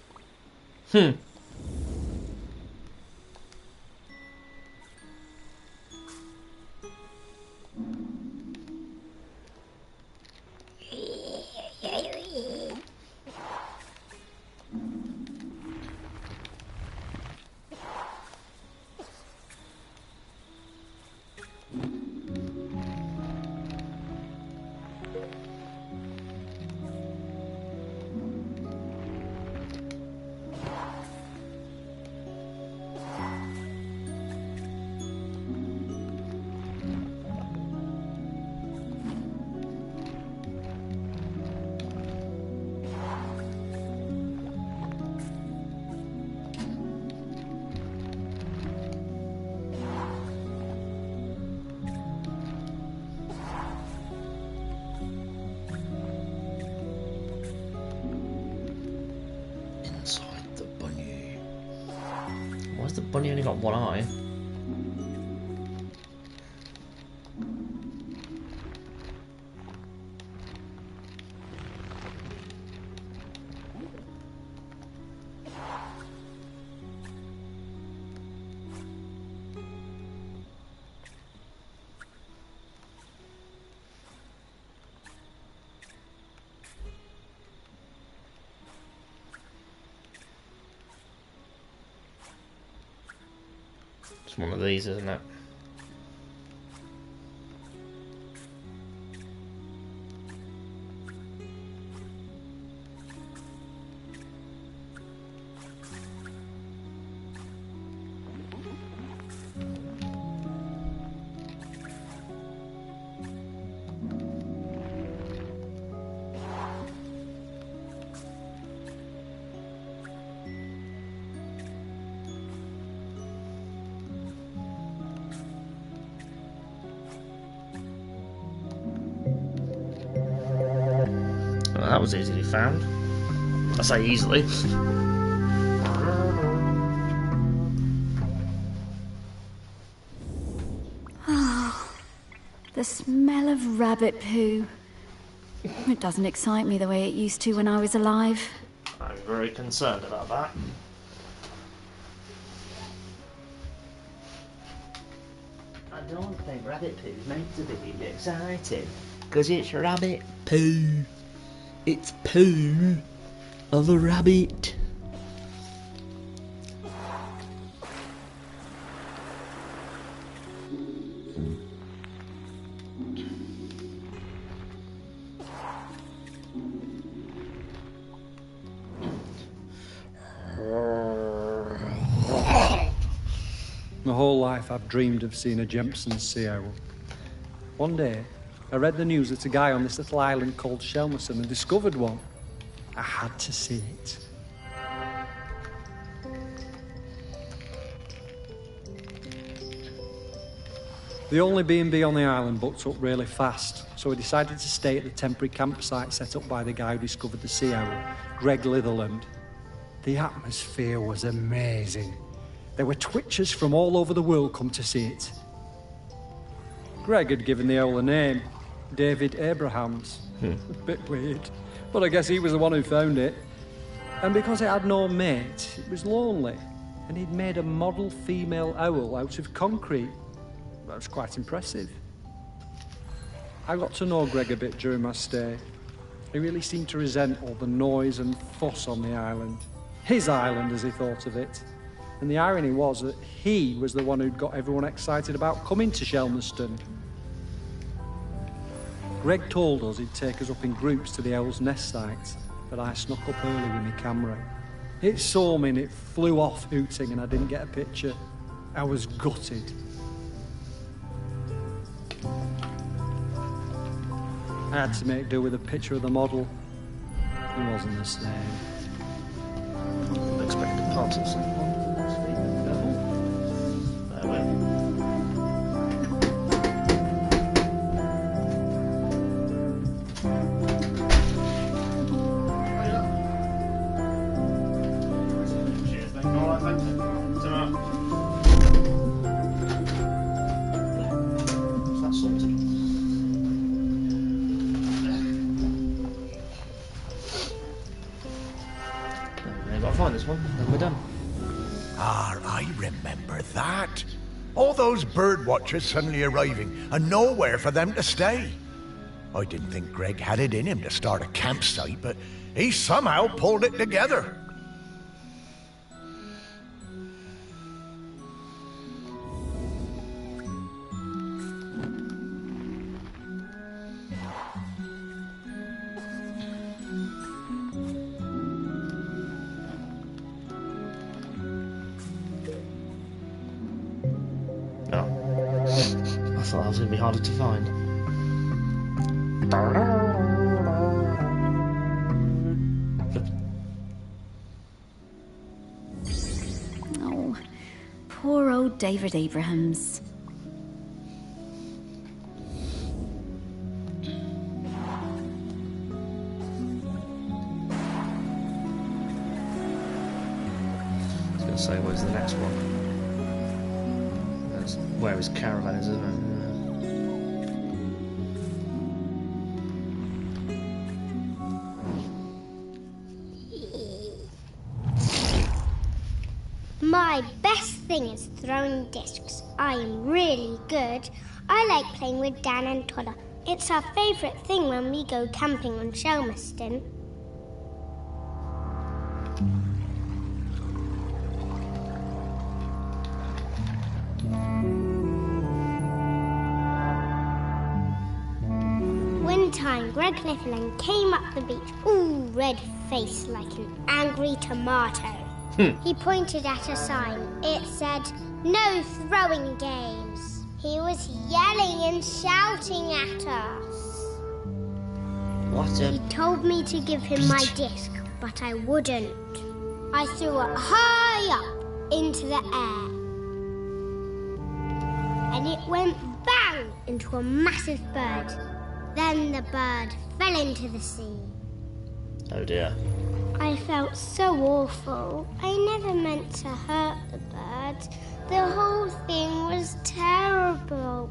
Inside the bunny. Why's the bunny only got one eye? It's one of these, isn't it? Well, that was easily found. I say easily. The smell of rabbit poo. It doesn't excite me the way it used to when I was alive. I'm very concerned about that. I don't think rabbit poo's meant to be exciting, because it's rabbit poo. It's poo of a rabbit. My whole life I've dreamed of seeing a Jempson's sea owl. One day, I read the news that a guy on this little island called Shelmerson had discovered one. I had to see it. The only B&B on the island booked up really fast, so we decided to stay at the temporary campsite set up by the guy who discovered the sea owl, Greg Litherland. The atmosphere was amazing. There were twitchers from all over the world come to see it. Greg had given the owl a name, David Abrahams. A bit weird, but I guess he was the one who found it. And because it had no mate, it was lonely, and he'd made a model female owl out of concrete. That was quite impressive. I got to know Greg a bit during my stay. He really seemed to resent all the noise and fuss on the island. His island, as he thought of it. And the irony was that he was the one who'd got everyone excited about coming to Shelmerston. Greg told us he'd take us up in groups to the owl's nest site, but I snuck up early with my camera. It saw me and it flew off hooting and I didn't get a picture. I was gutted. I had to make do with a picture of the model. It wasn't the same. Unexpected parties. I remember that. All those bird watchers suddenly arriving and nowhere for them to stay. I didn't think Greg had it in him to start a campsite, but he somehow pulled it together. I thought that was going to be harder to find. Oh, poor old David Abrahams. I was going to say, where's the next one? That's where his caravan is, isn't it? My best thing is throwing discs. I am really good. I like playing with Dan and Toddler. It's our favourite thing when we go camping on Shelmerston. Greg Lifflin came up the beach, all red-faced like an angry tomato. He pointed at a sign. It said, "No throwing games." He was yelling and shouting at us. He told me to give him my disc, but I wouldn't. I threw it high up into the air. And it went bang into a massive bird. Then the bird fell into the sea. Oh dear. I felt so awful. I never meant to hurt the bird. The whole thing was terrible.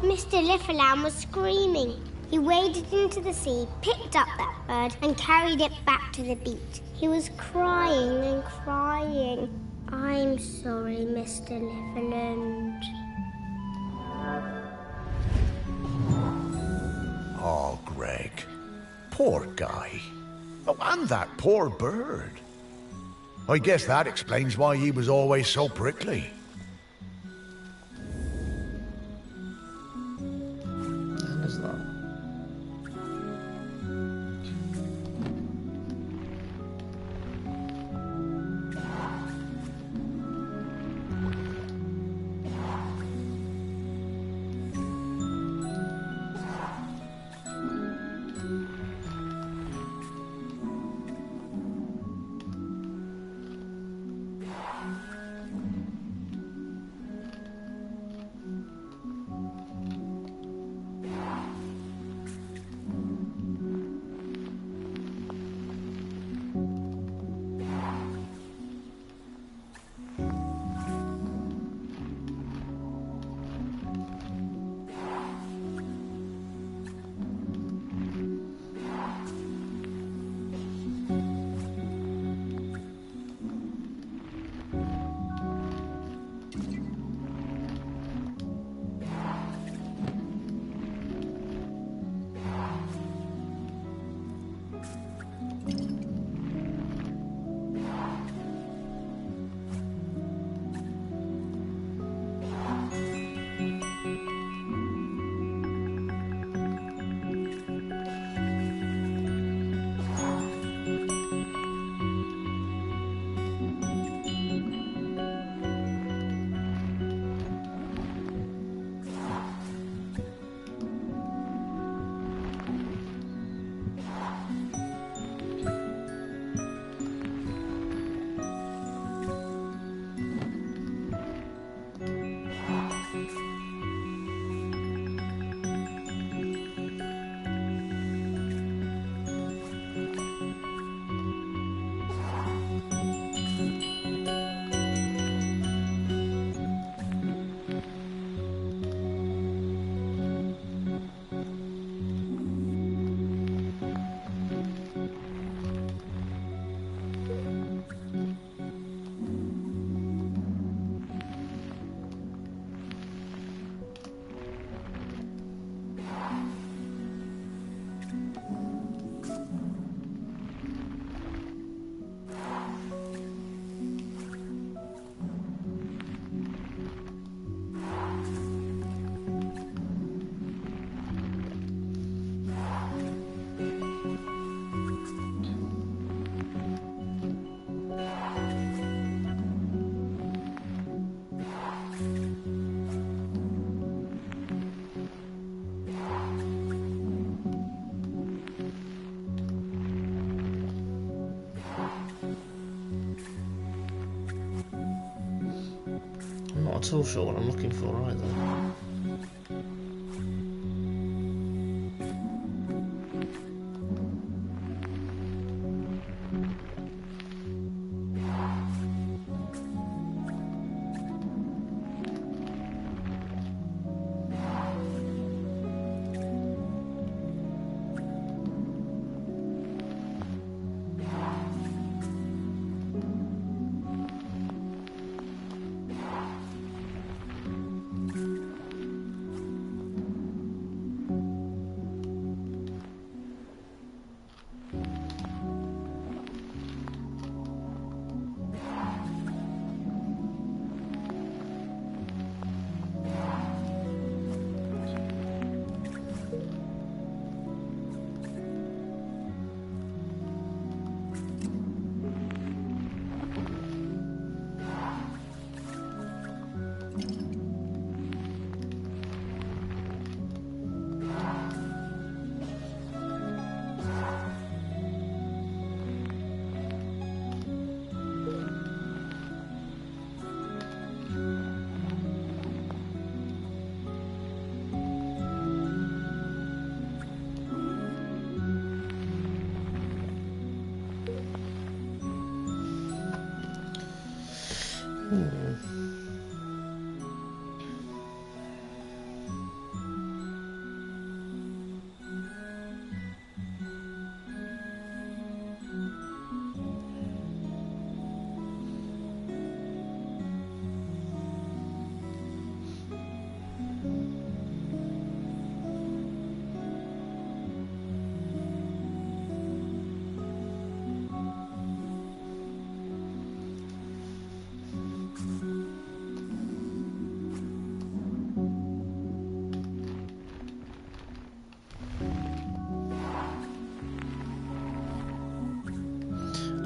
Mr. Lifflin was screaming. He waded into the sea, picked up that bird, and carried it back to the beach. He was crying and crying. I'm sorry, Mr. Lifflin. Oh, Greg. Poor guy. Oh, and that poor bird. I guess that explains why he was always so prickly. What is that? Not at all sure what I'm looking for either.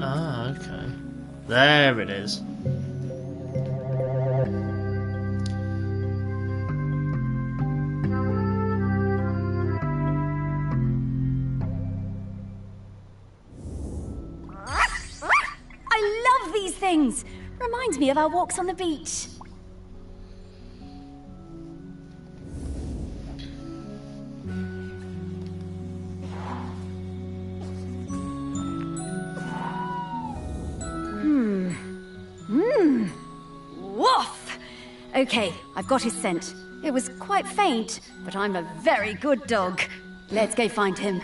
Ah, okay. There it is. I love these things. Reminds me of our walks on the beach. Woof! Okay, I've got his scent. It was quite faint, but I'm a very good dog. Let's go find him.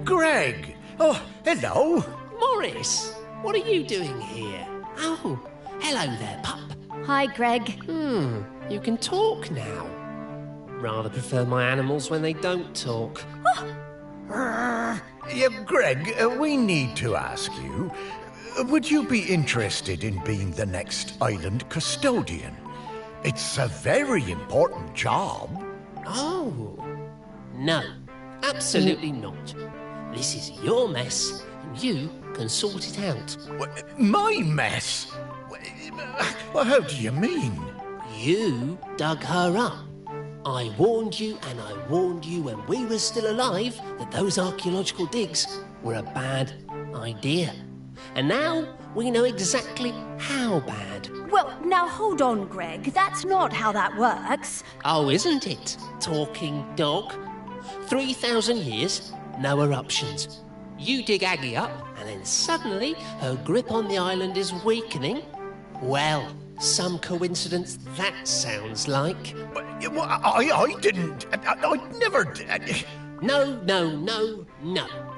Greg! Oh, hello. Morris, what are you doing here? Oh, hello there, pup. Hi, Greg. You can talk now. Rather prefer my animals when they don't talk. Yeah, Greg, we need to ask you, would you be interested in being the next island custodian? It's a very important job. Oh, no, absolutely not. This is your mess, and you can sort it out. My mess? Well, how do you mean? You dug her up. I warned you, and I warned you when we were still alive that those archaeological digs were a bad idea. And now we know exactly how bad. Well, now hold on, Greg. That's not how that works. Oh, isn't it, talking dog? 3,000 years, no eruptions. You dig Aggie up, and then suddenly her grip on the island is weakening. Well, some coincidence that sounds like. I didn't. I never did. No.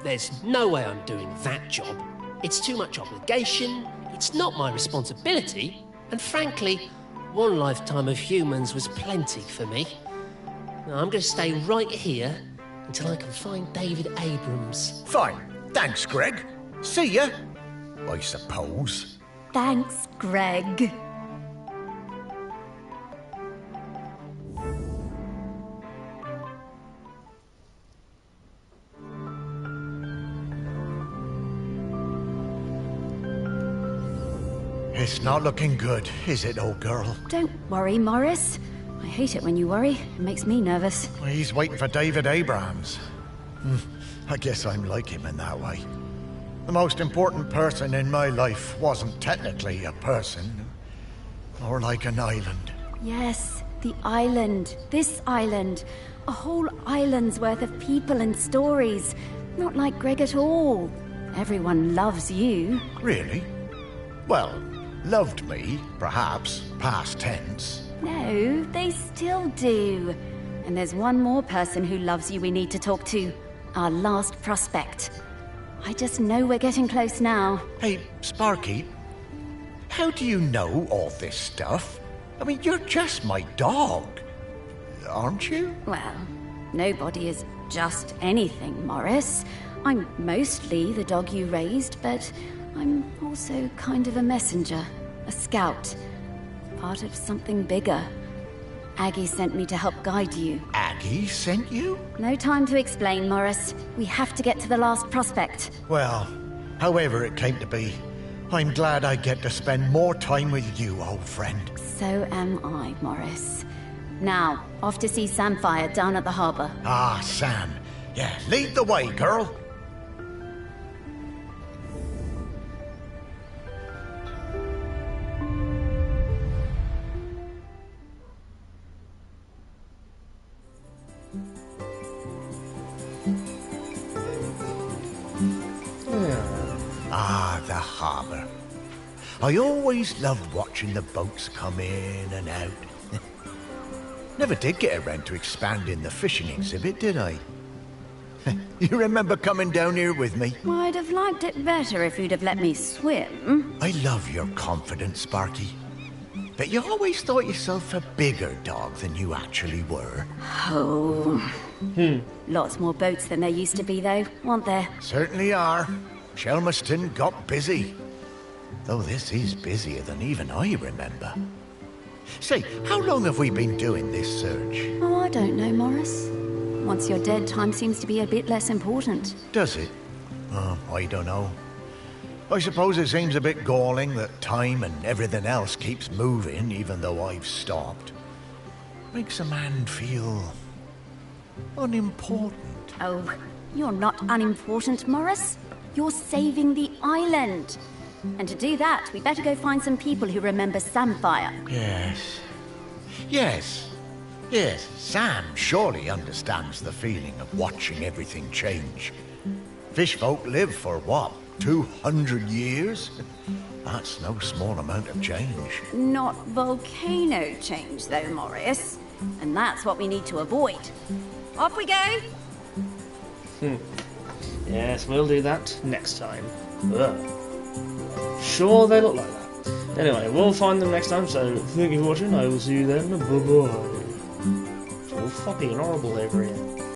There's no way I'm doing that job. It's too much obligation, it's not my responsibility, and frankly, one lifetime of humans was plenty for me. Now, I'm going to stay right here until I can find David Abrams. Fine. Thanks, Greg. See ya, I suppose. Thanks, Greg. It's not looking good, is it, old girl? Don't worry, Morris. I hate it when you worry. It makes me nervous. He's waiting for David Abrams. I guess I'm like him in that way. The most important person in my life wasn't technically a person, more like an island. Yes, the island. This island. A whole island's worth of people and stories. Not like Greg at all. Everyone loves you. Really? Well, loved me, perhaps, past tense. No, they still do. And there's one more person who loves you we need to talk to. Our last prospect. I just know we're getting close now. Hey, Sparky, how do you know all this stuff? I mean, you're just my dog, aren't you? Well, nobody is just anything, Morris. I'm mostly the dog you raised, but I'm also kind of a messenger, a scout, part of something bigger. Aggie sent me to help guide you. Aggie sent you? No time to explain, Morris. We have to get to the last prospect. Well, however it came to be, I'm glad I get to spend more time with you, old friend. So am I, Morris. Now, off to see Samfire down at the harbour. Ah, Sam. Yeah, lead the way, girl. Ah, the harbour. I always loved watching the boats come in and out. Never did get around to expanding the fishing exhibit, did I? You remember coming down here with me? I'd have liked it better if you'd have let me swim. I love your confidence, Sparky. But you always thought yourself a bigger dog than you actually were. Oh. Lots more boats than there used to be, though, aren't there? Certainly are. Shelmerston got busy. Though this is busier than even I remember. Say, how long have we been doing this search? Oh, I don't know, Morris. Once you're dead, time seems to be a bit less important. Does it? Oh, I don't know. I suppose it seems a bit galling that time and everything else keeps moving even though I've stopped. Makes a man feel unimportant. Oh, you're not unimportant, Morris. You're saving the island. And to do that, we better go find some people who remember Samfire. Yes, Sam surely understands the feeling of watching everything change. Fish folk live for, what, 200 years? That's no small amount of change. Not volcano change, though, Morris. And that's what we need to avoid. Off we go! Yes, we'll do that next time. Ugh. Sure, they look like that. Anyway, we'll find them next time, so thank you for watching. I will see you then. Bye-bye. It's all fucking horrible over here.